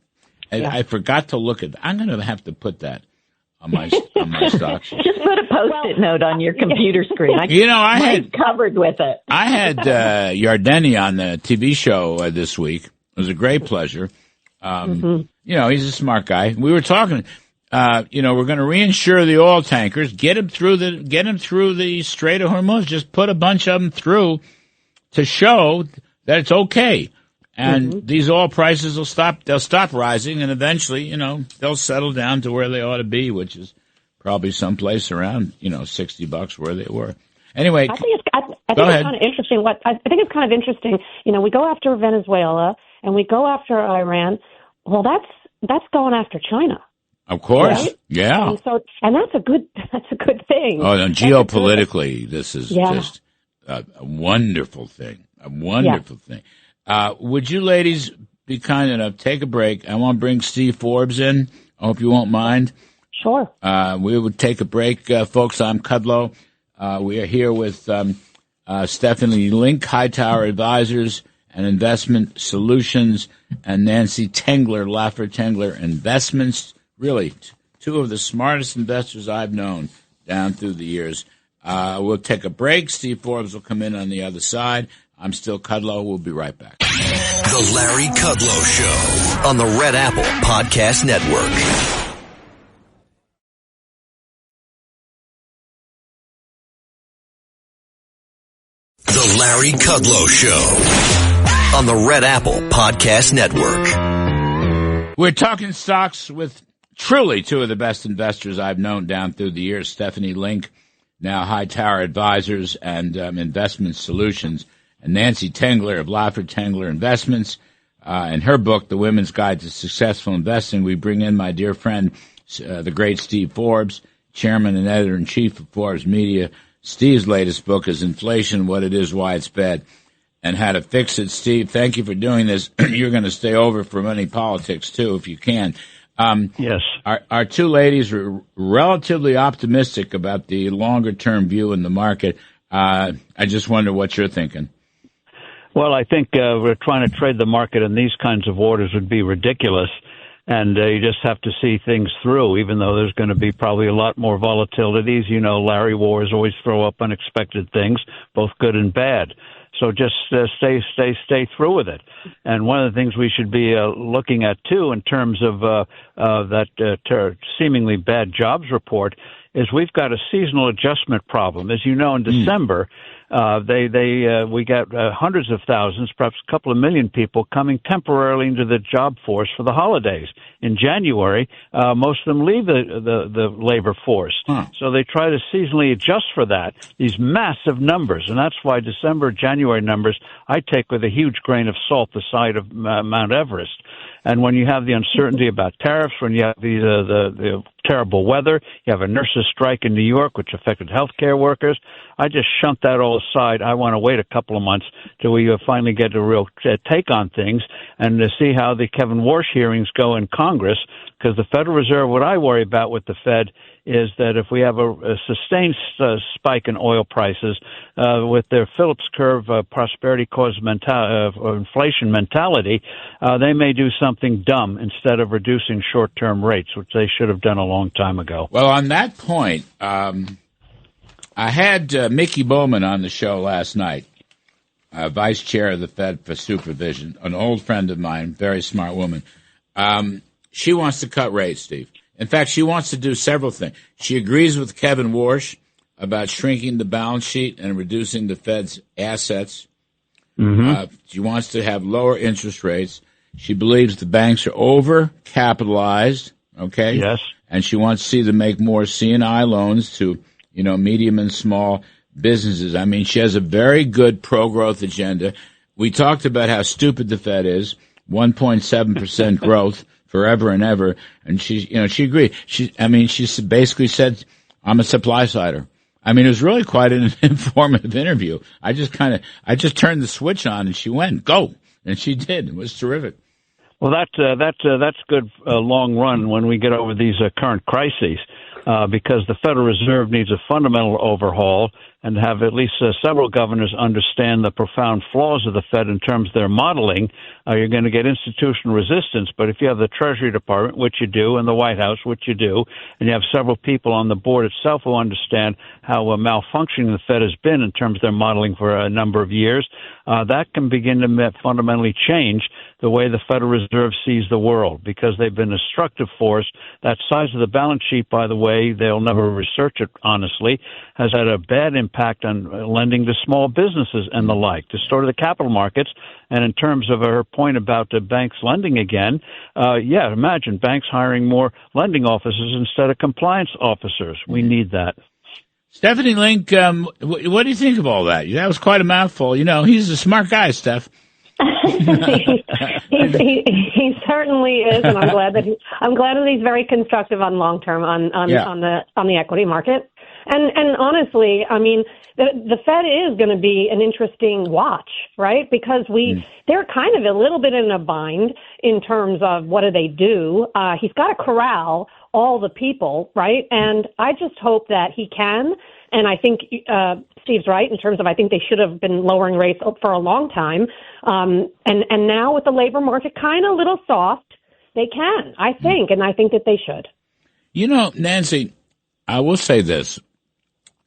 I forgot to look at that. I'm going to have to put that on my stocks.
Just put a Post-it note on your computer screen. I had covered with it.
I had Yardeni on the TV show this week. It was a great pleasure. He's a smart guy. We were talking. We're going to reinsure the oil tankers, get them through the Strait of Hormuz. Just put a bunch of them through to show that it's okay. And these oil prices will stop. They'll stop rising, and eventually, they'll settle down to where they ought to be, which is probably someplace around, $60 where they were. Anyway,
I think it's kind of interesting. I think it's kind of interesting. We go after Venezuela and we go after Iran. Well, that's going after China.
Of course, right? Yeah.
And that's a good thing.
Oh, and geopolitically, this is just a wonderful thing. A wonderful thing. Would you ladies be kind enough, take a break? I want to bring Steve Forbes in. I hope you won't mind.
Sure.
We would take a break, folks. I'm Kudlow. We are here with Stephanie Link, Hightower Advisors, and Investment Solutions, and Nancy Tengler, Laffer Tengler Investments. Really, two of the smartest investors I've known down through the years. We'll take a break. Steve Forbes will come in on the other side. I'm still Kudlow. We'll be right back.
The Larry Kudlow Show on the Red Apple Podcast Network. The Larry Kudlow Show on the Red Apple Podcast Network.
We're talking stocks with truly two of the best investors I've known down through the years, Stephanie Link, now Hightower Advisors and Investment Solutions, and Nancy Tengler of Laffer Tengler Investments. In her book, The Women's Guide to Successful Investing, we bring in my dear friend, the great Steve Forbes, chairman and editor-in-chief of Forbes Media. Steve's latest book is Inflation, What It Is, Why It's Bad, and How to Fix It. Steve, thank you for doing this. You're going to stay over for money politics, too, if you can.
Yes.
Our two ladies are relatively optimistic about the longer-term view in the market. I just wonder what you're thinking.
Well, I think we're trying to trade the market in these kinds of orders would be ridiculous. And you just have to see things through, even though there's going to be probably a lot more volatilities. You know, Larry, wars always throw up unexpected things, both good and bad. So just stay through with it. And one of the things we should be looking at, too, in terms of that seemingly bad jobs report, is we've got a seasonal adjustment problem. As you know, in December, we got hundreds of thousands, perhaps a couple of million people coming temporarily into the job force for the holidays. In January, most of them leave the labor force. So they try to seasonally adjust for that, these massive numbers. And that's why December, January numbers I take with a huge grain of salt the side of Mount Everest. And when you have the uncertainty about tariffs, when you have the terrible weather, you have a nurses' strike in New York, which affected healthcare workers, I just shunt that all aside. I want to wait a couple of months till we finally get a real take on things and to see how the Kevin Warsh hearings go in Congress, because the Federal Reserve, what I worry about with the Fed is that if we have a sustained spike in oil prices with their Phillips curve prosperity cause inflation mentality, they may do something dumb instead of reducing short-term rates, which they should have done a long time ago.
Well, on that point, I had Mickey Bowman on the show last night, vice chair of the Fed for Supervision, an old friend of mine, very smart woman. She wants to cut rates, Steve. In fact, she wants to do several things. She agrees with Kevin Warsh about shrinking the balance sheet and reducing the Fed's assets. She wants to have lower interest rates. She believes the banks are over-capitalized, okay?
Yes.
And she wants to see them make more C&I loans to, medium and small businesses. I mean, she has a very good pro-growth agenda. We talked about how stupid the Fed is, 1.7% growth. Forever and ever, and she agreed. She basically said, "I'm a supply sider." I mean, it was really quite an informative interview. I just turned the switch on, and she went, "Go," and she did. It was terrific.
Well, that's good long run when we get over these current crises, because the Federal Reserve needs a fundamental overhaul and have at least several governors understand the profound flaws of the Fed in terms of their modeling. You're going to get institutional resistance, but if you have the Treasury Department, which you do, and the White House, which you do, and you have several people on the board itself who understand how malfunctioning the Fed has been in terms of their modeling for a number of years, that can begin to fundamentally change the way the Federal Reserve sees the world, because they've been a destructive force. That size of the balance sheet, by the way, they'll never research it honestly, has had a bad impact on lending to small businesses and the like, distorted the capital markets. And in terms of her point about the banks lending again, imagine banks hiring more lending officers instead of compliance officers. We need that.
Stephanie Link, what do you think of all that? That was quite a mouthful. He's a smart guy, Steph.
he certainly is, and I'm glad that he's very constructive on long term on the equity market. And honestly, I mean, the Fed is going to be an interesting watch, right? Because they're kind of a little bit in a bind in terms of what do they do. He's got to corral all the people, right? And I just hope that he can. And I think Steve's right in terms of I think they should have been lowering rates for a long time. And now with the labor market kind of a little soft, they can, I think, and I think that they should.
You know, Nancy, I will say this.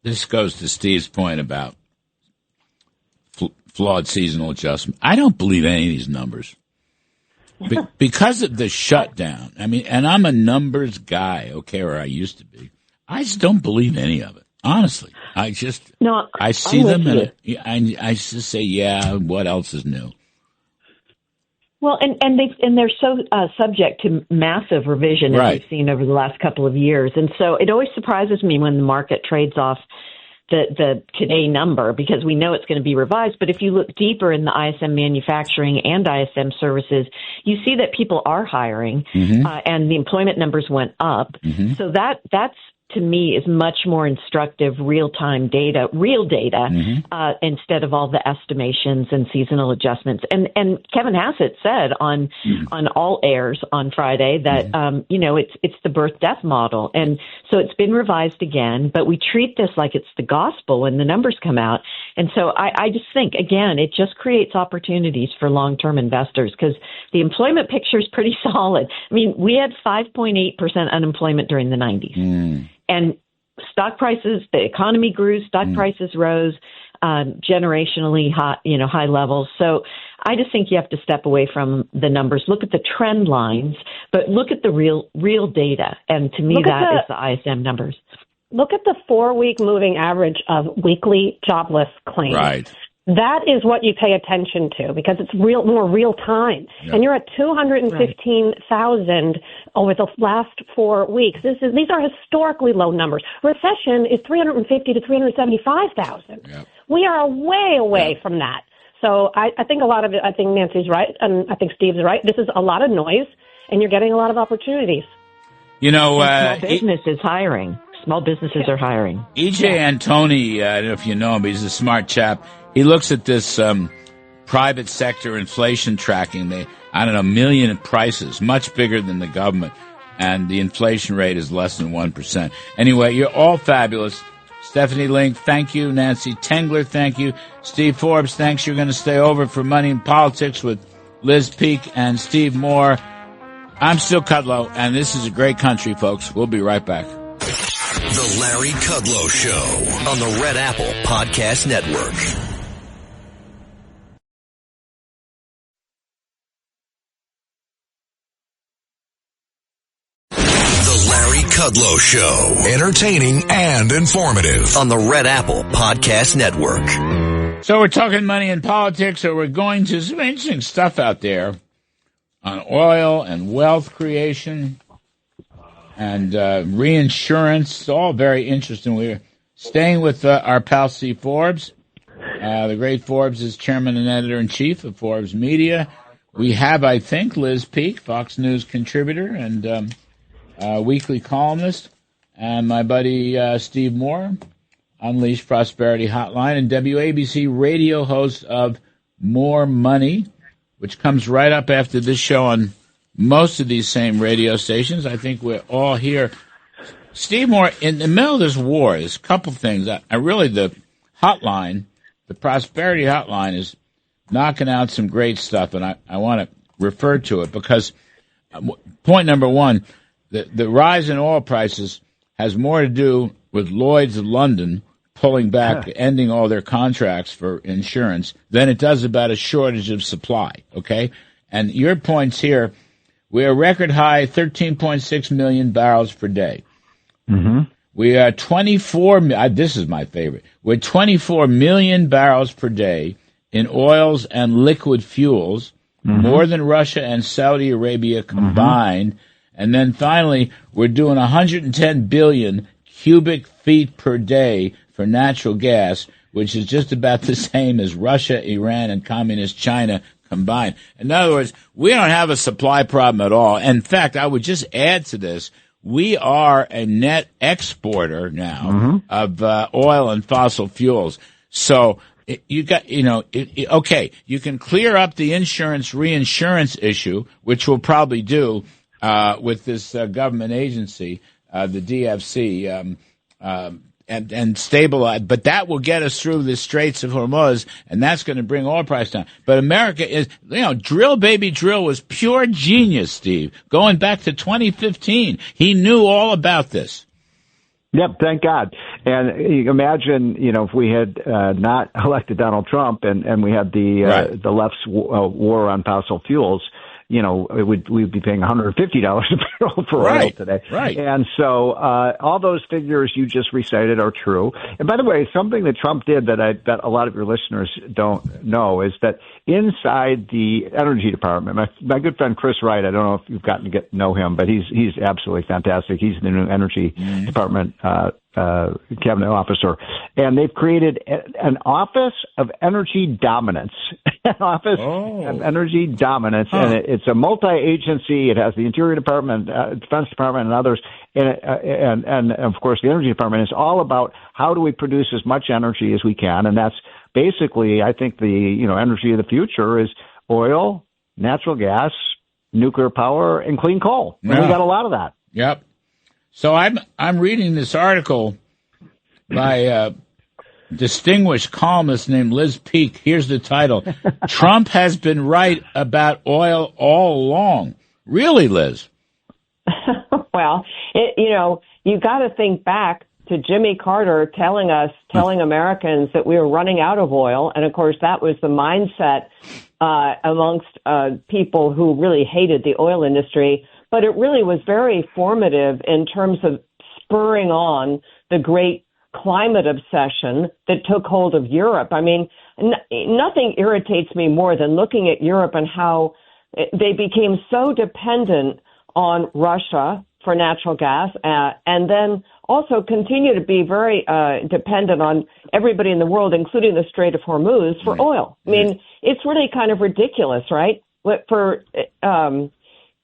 This goes to Steve's point about flawed seasonal adjustment. I don't believe any of these numbers. Because of the shutdown, I mean, and I'm a numbers guy, okay, or I used to be. I just don't believe any of it, honestly. I see them and I just say, yeah, what else is new?
Well, and they're so subject to massive revision as we've seen over the last couple of years, and so it always surprises me when the market trades off the today number because we know it's going to be revised. But if you look deeper in the ISM manufacturing and ISM services, you see that people are hiring, and the employment numbers went up. So that's to me is much more instructive real-time data, real data, instead of all the estimations and seasonal adjustments. And Kevin Hassett said on All Airs on Friday that, it's the birth-death model. And so it's been revised again, but we treat this like it's the gospel when the numbers come out. And so I just think, again, it just creates opportunities for long-term investors because the employment picture is pretty solid. I mean, we had 5.8% unemployment during the 90s. And stock prices, the economy grew, stock prices rose, generationally high levels. So I just think you have to step away from the numbers, look at the trend lines, but look at the real data. And to me, is the ISM numbers.
Look at the 4-week moving average of weekly jobless claims.
Right.
That is what you pay attention to because it's more real time. Yep. And you're at 215,000 over the last 4 weeks. These are historically low numbers. Recession is 350 to 375,000. Yep. We are way away from that. So I think a lot of it, I think Nancy's right, and I think Steve's right. This is a lot of noise, and you're getting a lot of opportunities.
You know, small business is hiring. Small businesses are hiring.
E.J. Antoni, I don't know if you know him, but he's a smart chap. He looks at this private sector inflation tracking. Million prices, much bigger than the government, and the inflation rate is less than 1%. Anyway, you're all fabulous. Stephanie Link, thank you. Nancy Tengler, thank you. Steve Forbes, thanks. You're going to stay over for Money in Politics with Liz Peek and Steve Moore. I'm still Kudlow, and this is a great country, folks. We'll be right back.
The Larry Kudlow Show on the Red Apple Podcast Network. The Larry Kudlow Show.
Entertaining and informative.
On the Red Apple Podcast Network.
So we're talking money and politics, so we're going to some interesting stuff out there on oil and wealth creation and reinsurance, all very interesting. We're staying with our pal Steve Forbes. The great Forbes is chairman and editor-in-chief of Forbes Media. We have, I think, Liz Peek, Fox News contributor and weekly columnist, and my buddy Steve Moore, Unleashed Prosperity Hotline, and WABC radio host of More Money, which comes right up after this show on most of these same radio stations. I think we're all here. Steve Moore, in the middle of this war, there's a couple things. The hotline, the Prosperity Hotline, is knocking out some great stuff, and I want to refer to it because point number one, the rise in oil prices has more to do with Lloyd's of London pulling back, ending all their contracts for insurance, than it does about a shortage of supply, okay? And your points here, we're a record high 13.6 million barrels per day. We are 24, this is my favorite, we're 24 million barrels per day in oils and liquid fuels, more than Russia and Saudi Arabia combined. And then finally, we're doing 110 billion cubic feet per day for natural gas, which is just about the same as Russia, Iran, and Communist China combined. In other words, we don't have a supply problem at all. In fact, I would just add to this, we are a net exporter now of oil and fossil fuels. So you can clear up the reinsurance issue, which we'll probably do with this government agency, the DFC, and stabilize. But that will get us through the Straits of Hormuz, and that's going to bring oil price down. But America is, drill baby drill was pure genius, Steve. Going back to 2015, he knew all about this.
Yep, thank God. And you imagine, if we had not elected Donald Trump and we had the left's war on fossil fuels, we'd be paying $150 a barrel for oil today.
Right.
And so all those figures you just recited are true. And by the way, something that Trump did that I bet a lot of your listeners don't know is that inside the Energy Department, my good friend Chris Wright, I don't know if you've gotten to get to know him, but he's absolutely fantastic. He's the new Energy Department cabinet officer, and they've created an Office of Energy Dominance. Of Energy Dominance, and it's a multi-agency. It has the Interior Department, Defense Department, and others, and of course the Energy Department is all about how do we produce as much energy as we can, and that's basically, I think, the energy of the future is oil, natural gas, nuclear power, and clean coal, and we got a lot of that.
Yep. So I'm reading this article by distinguished columnist named Liz Peek. Here's the title. Trump has been right about oil all along. Really, Liz?
Well, you got to think back to Jimmy Carter telling Americans that we were running out of oil. And, of course, that was the mindset amongst people who really hated the oil industry. But it really was very formative in terms of spurring on the great climate obsession that took hold of Europe. I mean, nothing irritates me more than looking at Europe and how they became so dependent on Russia for natural gas, and then also continue to be very dependent on everybody in the world, including the Strait of Hormuz, for oil. I mean, it's really kind of ridiculous, right? For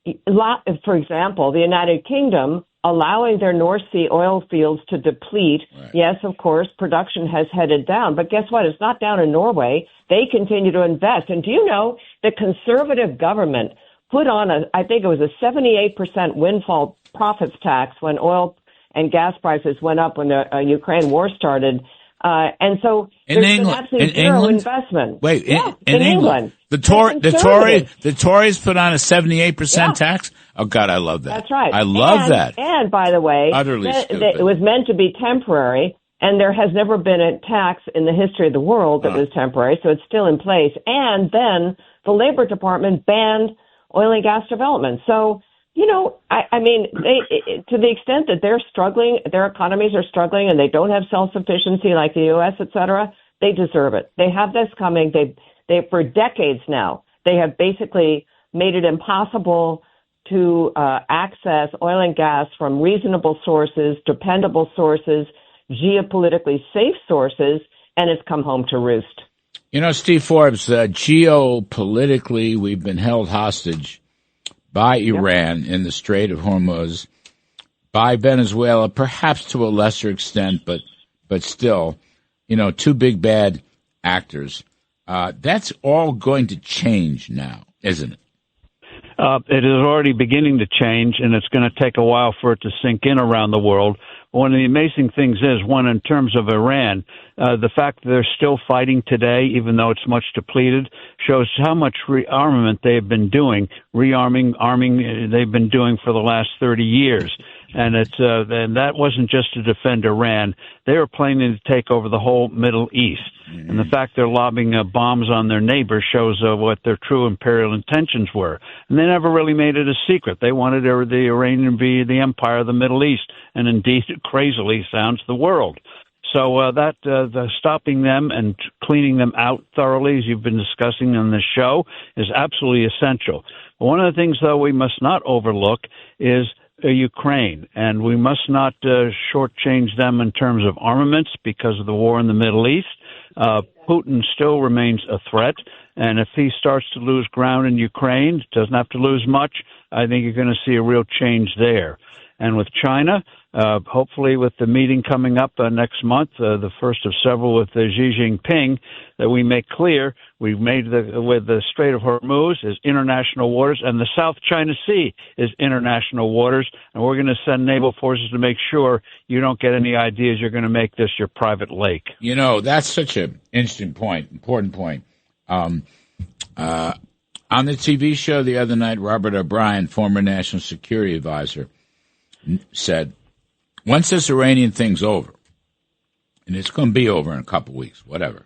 example, the United Kingdom allowing their North Sea oil fields to deplete. Right. Yes, of course, production has headed down. But guess what? It's not down in Norway. They continue to invest. And do you know the conservative government put on I think it was a 78% windfall profits tax when oil and gas prices went up when the Ukraine war started. And so there's been absolutely zero investment.
Wait, in England. The Tories put on a 78% tax? Oh, God, I love that.
That's right.
I love that.
And, by the way,
utterly stupid.
It was meant to be temporary, and there has never been a tax in the history of the world that was temporary, so it's still in place. And then the Labor Department banned oil and gas development. So, I mean, to the extent that they're struggling, their economies are struggling, and they don't have self-sufficiency like the U.S., et cetera, they deserve it. They have this coming. They for decades now, they have basically made it impossible to access oil and gas from reasonable sources, dependable sources, geopolitically safe sources, and it's come home to roost.
Steve Forbes, geopolitically, we've been held hostage by Iran in the Strait of Hormuz, by Venezuela, perhaps to a lesser extent, but still, two big bad actors. That's all going to change now, isn't it?
It is already beginning to change, and it's going to take a while for it to sink in around the world. One of the amazing things is, in terms of Iran, the fact that they're still fighting today, even though it's much depleted, shows how much rearmament they've been doing, arming they've been doing for the last 30 years. And and that wasn't just to defend Iran. They were planning to take over the whole Middle East. Mm-hmm. And the fact they're lobbing bombs on their neighbors shows what their true imperial intentions were. And they never really made it a secret. They wanted the Iranian to be the empire of the Middle East, and indeed, it crazily sounds, the world. So the stopping them and cleaning them out thoroughly, as you've been discussing on this show, is absolutely essential. One of the things, though, we must not overlook is Ukraine, and we must not shortchange them in terms of armaments because of the war in the Middle East. Putin still remains a threat, and if he starts to lose ground in Ukraine, doesn't have to lose much, I think you're going to see a real change there. And with China, hopefully with the meeting coming up next month, the first of several with Xi Jinping, that we make clear we've made with the Strait of Hormuz is international waters, and the South China Sea is international waters, and we're going to send naval forces to make sure you don't get any ideas you're going to make this your private lake.
You know, that's such an interesting point, important point. On the TV show the other night, Robert O'Brien, former National Security Advisor, said, once this Iranian thing's over, and it's going to be over in a couple of weeks, whatever,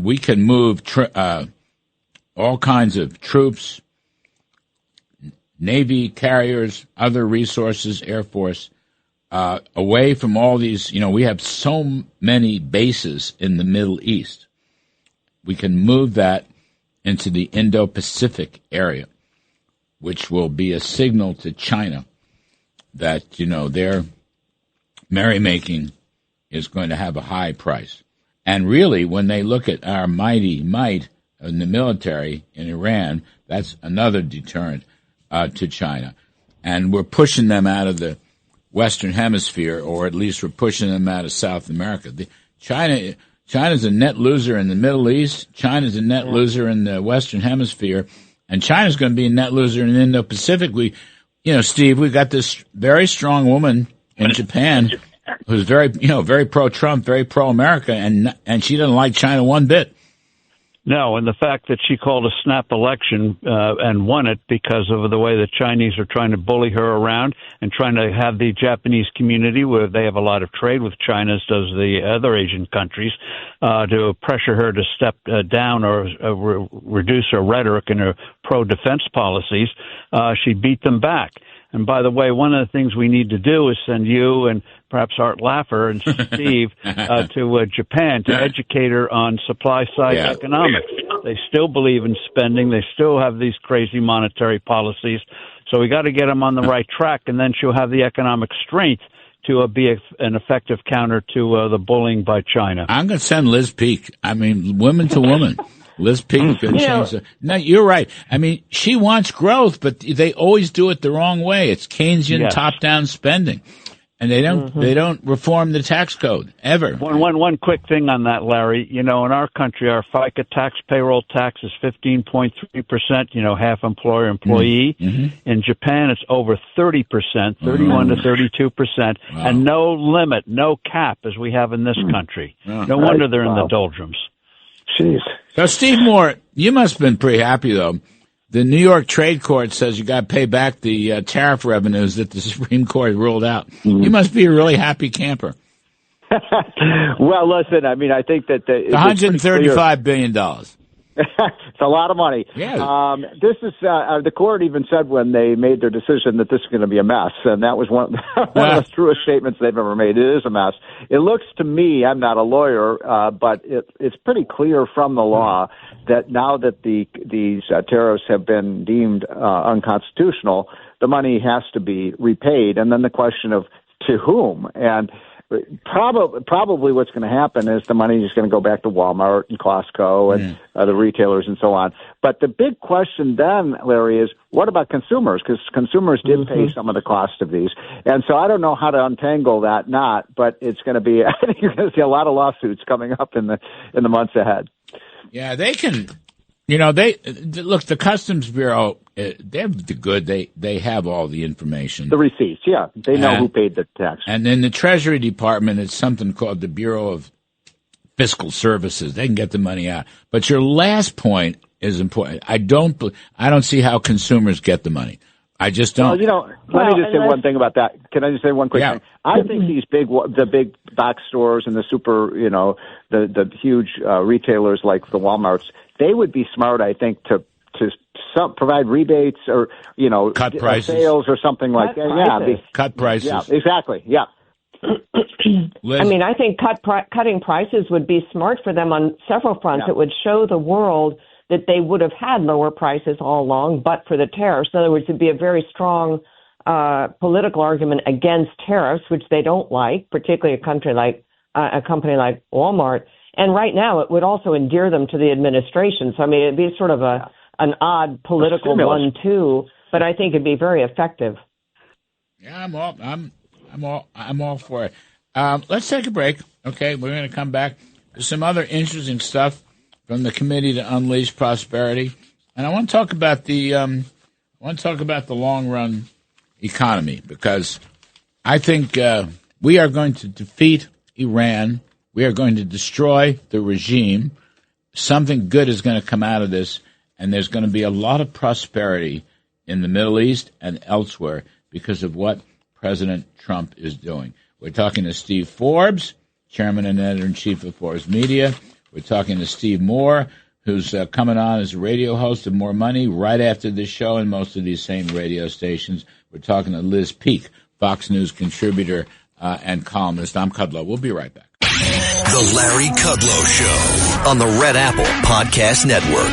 we can move all kinds of troops, Navy carriers, other resources, Air Force, away from all these. You know, we have so many bases in the Middle East. We can move that into the Indo-Pacific area, which will be a signal to China that, you know, their merrymaking is going to have a high price. And really, when they look at our mighty might in the military in Iran, that's another deterrent to China. And we're pushing them out of the Western Hemisphere, or at least we're pushing them out of South America. China's a net loser in the Middle East. China's a net loser in the Western Hemisphere. And China's going to be a net loser in the Indo-Pacific. Steve, we've got this very strong woman in Japan who's very pro-Trump, very pro-America, and she doesn't like China one bit.
No, and the fact that she called a snap election and won it because of the way the Chinese are trying to bully her around and trying to have the Japanese community, where they have a lot of trade with China, as does the other Asian countries, to pressure her to step down or reduce her rhetoric and her pro-defense policies. She beat them back. And by the way, one of the things we need to do is send you and perhaps Art Laffer and Steve to Japan to educate her on supply-side economics. They still believe in spending. They still have these crazy monetary policies. So we got to get them on the right track, and then she'll have the economic strength to be an effective counter to the bullying by China.
I'm going to send Liz Peek. I mean, woman to woman. Liz Peek could change it. No, you're right. I mean, she wants growth, but they always do it the wrong way. It's Keynesian top-down spending, and they don't reform the tax code ever.
One quick thing on that, Larry. You know, in our country, our FICA tax, payroll tax is 15.3%. You know, half employer employee. Mm-hmm. In Japan, it's over 30%, 31 to 32%, and no limit, no cap as we have in this country. No wonder they're in the doldrums.
Jeez.
So, Steve Moore, you must have been pretty happy, though. The New York Trade Court says you got to pay back the tariff revenues that the Supreme Court ruled out. Mm-hmm. You must be a really happy camper.
Well, listen, I mean, I think that
$135 billion.
It's a lot of money.
Yeah.
This is the court even said when they made their decision that this is going to be a mess, and that was one of the truest statements they've ever made. It is a mess. It looks to me, I'm not a lawyer, but it's pretty clear from the law that now that these tariffs have been deemed unconstitutional, the money has to be repaid, and then the question of to whom. And probably what's going to happen is the money is going to go back to Walmart and Costco and the retailers and so on. But the big question then, Larry, is what about consumers? Because consumers did pay some of the cost of these. And so I don't know how to untangle that knot, but it's going to be, I think you're going to see a lot of lawsuits coming up in the months ahead.
Yeah, they can, look, the Customs Bureau, they're good. They have all the information.
The receipts, yeah. They know who paid the tax.
And then the Treasury Department, it's something called the Bureau of Fiscal Services. They can get the money out. But your last point is important. I don't see how consumers get the money. I just don't.
Well, let me just say one thing about that. Can I just say one quick thing? I think the big box stores and the super, the huge retailers like the Walmarts, they would be smart, I think, to provide rebates or,
cut prices.
Sales or something like that. Yeah,
cut prices.
Yeah, exactly. Yeah.
I mean, I think cutting prices would be smart for them on several fronts. Yeah. It would show the world that they would have had lower prices all along, but for the tariffs. In other words, it'd be a very strong political argument against tariffs, which they don't like, particularly a company like Walmart. And right now, it would also endear them to the administration. So, I mean, it'd be sort of an odd political 1-2, but I think it'd be very effective.
Yeah, I'm all for it. Let's take a break. Okay, we're going to come back. There's some other interesting stuff from the Committee to Unleash Prosperity, and I want to talk about the long run economy, because I think we are going to defeat Iran. We are going to destroy the regime. Something good is going to come out of this, and there's going to be a lot of prosperity in the Middle East and elsewhere because of what President Trump is doing. We're talking to Steve Forbes, chairman and editor-in-chief of Forbes Media. We're talking to Steve Moore, who's coming on as a radio host of More Money right after this show and most of these same radio stations. We're talking to Liz Peek, Fox News contributor and columnist. I'm Kudlow. We'll be right back.
The Larry Kudlow Show on the Red Apple Podcast Network.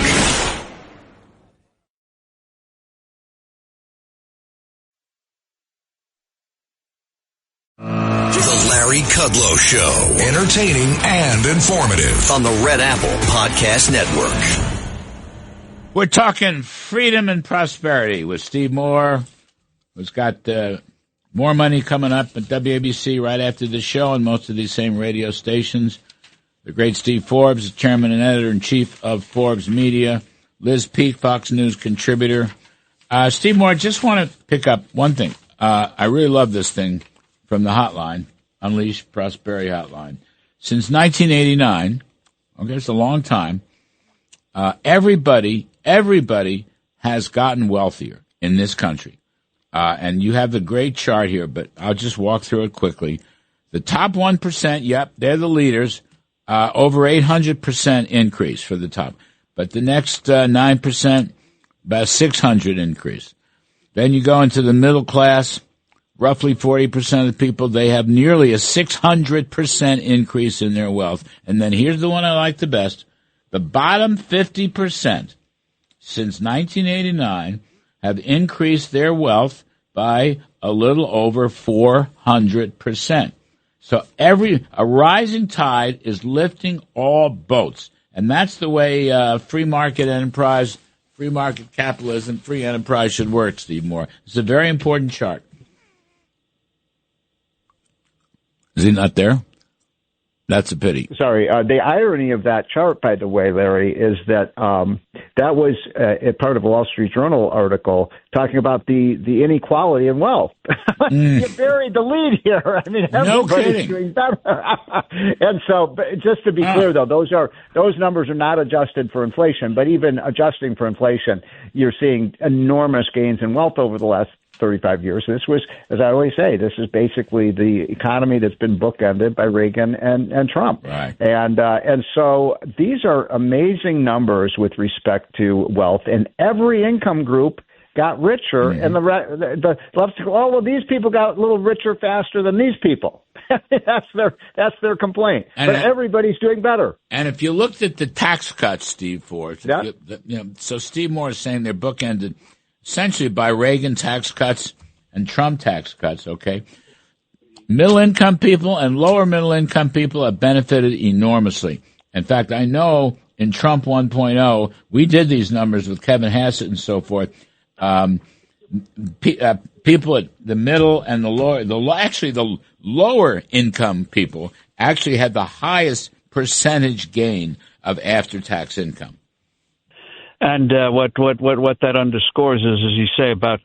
The Larry Kudlow Show.
Entertaining and informative.
On the Red Apple Podcast Network.
We're talking freedom and prosperity with Steve Moore, who's got more money coming up at WABC right after the show and most of these same radio stations. The great Steve Forbes, the chairman and editor-in-chief of Forbes Media. Liz Peek, Fox News contributor. Steve Moore, just want to pick up one thing. I really love this thing from the hotline, Unleash Prosperity Hotline. Since 1989, okay, it's a long time, everybody has gotten wealthier in this country. And you have the great chart here, but I'll just walk through it quickly. The top 1%, yep, they're the leaders, over 800% increase for the top. But the next 9%, about 600 increase. Then you go into the middle class, roughly 40% of the people, they have nearly a 600% increase in their wealth. And then here's the one I like the best. The bottom 50% since 1989 have increased their wealth by a little over 400%. So a rising tide is lifting all boats. And that's the way free market enterprise, free market capitalism, free enterprise should work, Steve Moore. It's a very important chart. Is he not there? That's a pity.
Sorry. The irony of that chart, by the way, Larry, is that that was a part of a Wall Street Journal article talking about the inequality in wealth. You buried the lead here. I mean, everybody's doing better. And so, but just to be clear, though, those numbers are not adjusted for inflation. But even adjusting for inflation, you're seeing enormous gains in wealth over the last 35 years. This was, as I always say, this is basically the economy that's been bookended by Reagan and Trump.
Right.
And so these are amazing numbers with respect to wealth, and every income group got richer, and the left to go, oh, well, these people got a little richer faster than these people. That's their complaint. But everybody's doing better.
And if you looked at the tax cuts, Steve Forbes, so Steve Moore is saying they're bookended essentially by Reagan tax cuts and Trump tax cuts, okay? Middle-income people and lower middle-income people have benefited enormously. In fact, I know in Trump 1.0, we did these numbers with Kevin Hassett and so forth. People at the middle and the lower income people actually had the highest percentage gain of after-tax income.
And what that underscores is, as you say, about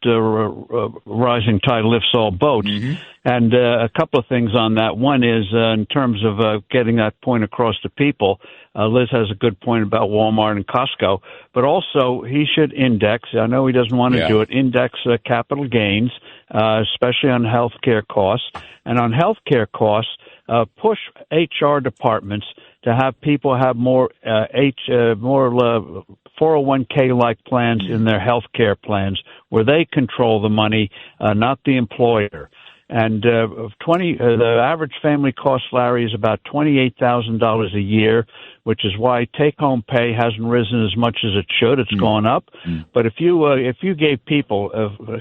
rising tide lifts all boats. Mm-hmm. And a couple of things on that. One is in terms of getting that point across to people. Liz has a good point about Walmart and Costco, but also he should index. I know he doesn't want to do it. Index capital gains, especially on healthcare costs, and on healthcare costs, push HR departments to have people have more 401k-like plans in their health care plans where they control the money, not the employer. And the average family cost, Larry, is about $28,000 a year, which is why take-home pay hasn't risen as much as it should. It's gone up. But if you gave people a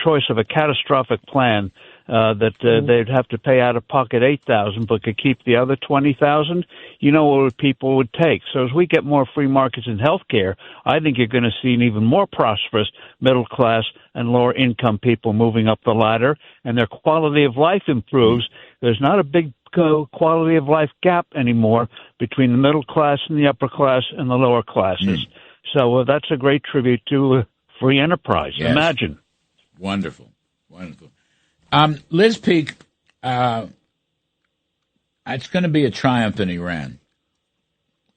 choice of a catastrophic plan they'd have to pay out of pocket $8,000, but could keep the other $20,000. You know what people would take. So as we get more free markets in healthcare, I think you're going to see an even more prosperous middle class and lower income people moving up the ladder, and their quality of life improves. There's not a big quality of life gap anymore between the middle class and the upper class and the lower classes. So that's a great tribute to free enterprise.
Yes.
Imagine.
Wonderful. Liz Peek, it's going to be a triumph in Iran,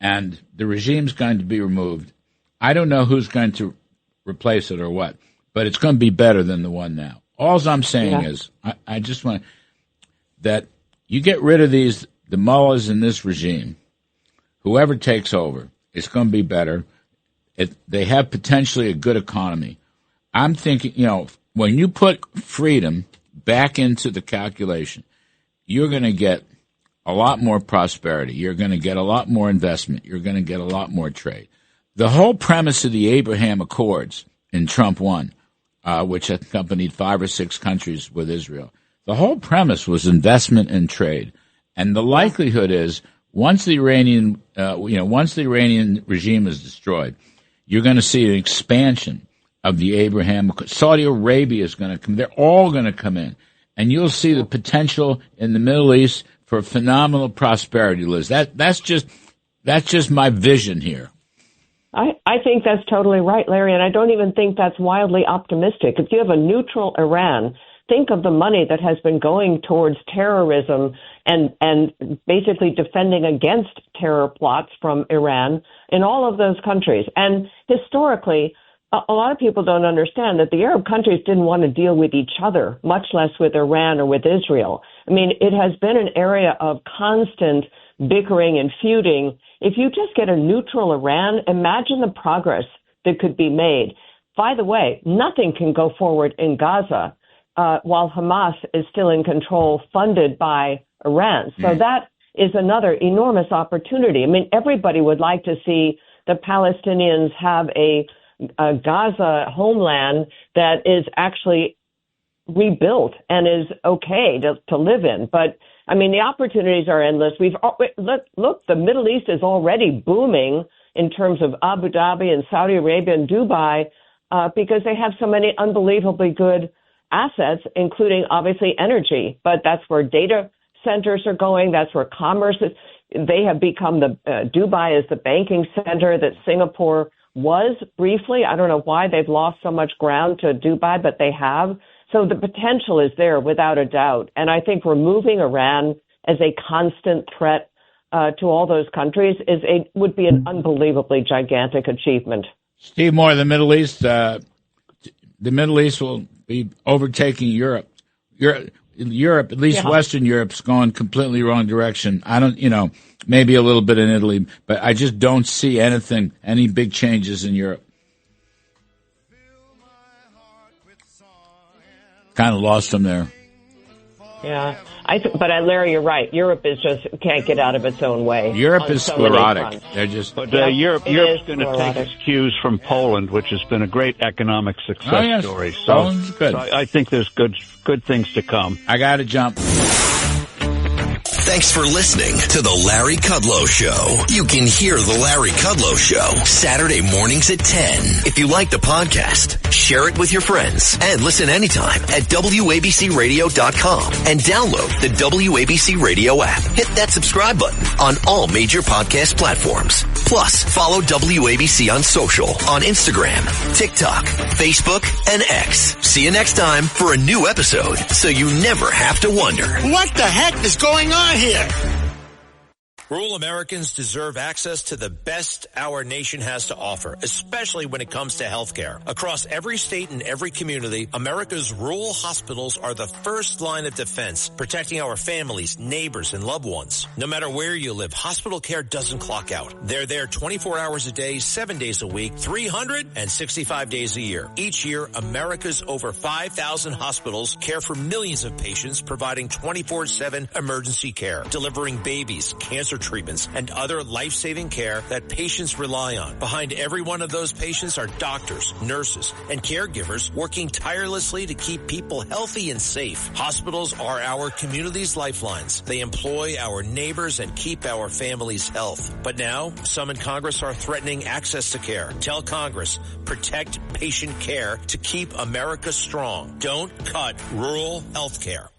and the regime's going to be removed. I don't know who's going to replace it or what, but it's going to be better than the one now. All I'm saying is I just want that you get rid of the mullahs in this regime. Whoever takes over, it's going to be better. They have potentially a good economy. I'm thinking, when you put freedom back into the calculation, you're going to get a lot more prosperity. You're going to get a lot more investment. You're going to get a lot more trade. The whole premise of the Abraham Accords in Trump 1, which accompanied 5 or 6 countries with Israel, the whole premise was investment and trade. And the likelihood is once the Iranian regime is destroyed, you're going to see an expansion of the Abraham. Saudi Arabia is going to come. They're all going to come in. And you'll see the potential in the Middle East for phenomenal prosperity, Liz. That's just my vision here.
I think that's totally right, Larry, and I don't even think that's wildly optimistic. If you have a neutral Iran, think of the money that has been going towards terrorism and basically defending against terror plots from Iran in all of those countries. And historically, a lot of people don't understand that the Arab countries didn't want to deal with each other, much less with Iran or with Israel. I mean, it has been an area of constant bickering and feuding. If you just get a neutral Iran, imagine the progress that could be made. By the way, nothing can go forward in Gaza while Hamas is still in control, funded by Iran. So that is another enormous opportunity. I mean, everybody would like to see the Palestinians have a Gaza homeland that is actually rebuilt and is okay to live in. But I mean, the opportunities are endless. Look, the Middle East is already booming in terms of Abu Dhabi and Saudi Arabia and Dubai because they have so many unbelievably good assets, including obviously energy. But that's where data centers are going. That's where commerce is. They have become Dubai is the banking center that Singapore was briefly. I don't know why they've lost so much ground to Dubai, but they have. So the potential is there without a doubt. And I think removing Iran as a constant threat to all those countries would be an unbelievably gigantic achievement.
Steve Moore, the Middle East will be overtaking Europe. Europe, at least Western Europe's going completely wrong direction. Maybe a little bit in Italy, but I just don't see any big changes in Europe. Kind of lost them there.
Yeah, but Larry, you're right. Europe can't get out of its own way.
Europe is sclerotic. They're just.
But Europe's going to take its cues from Poland, which has been a great economic success story. So,
Poland's good.
So I think there's good things to come.
I got to jump.
Thanks for listening to The Larry Kudlow Show. You can hear The Larry Kudlow Show Saturday mornings at 10. If you like the podcast, share it with your friends and listen anytime at WABCRadio.com and download the WABC Radio app. Hit that subscribe button on all major podcast platforms. Plus, follow WABC on social on Instagram, TikTok, Facebook, and X. See you next time for a new episode so you never have to wonder.
What the heck is going on here?
Rural Americans deserve access to the best our nation has to offer, especially when it comes to health care. Across every state and every community, America's rural hospitals are the first line of defense, protecting our families, neighbors, and loved ones. No matter where you live, hospital care doesn't clock out. They're there 24 hours a day, 7 days a week, 365 days a year. Each year, America's over 5,000 hospitals care for millions of patients, providing 24/7 emergency care, delivering babies, cancer cancer treatments, and other life-saving care that patients rely on. Behind every one of those patients are doctors, nurses, and caregivers working tirelessly to keep people healthy and safe. Hospitals are our community's lifelines. They employ our neighbors and keep our families' health. But now, some in Congress are threatening access to care. Tell Congress, protect patient care to keep America strong. Don't cut rural health care.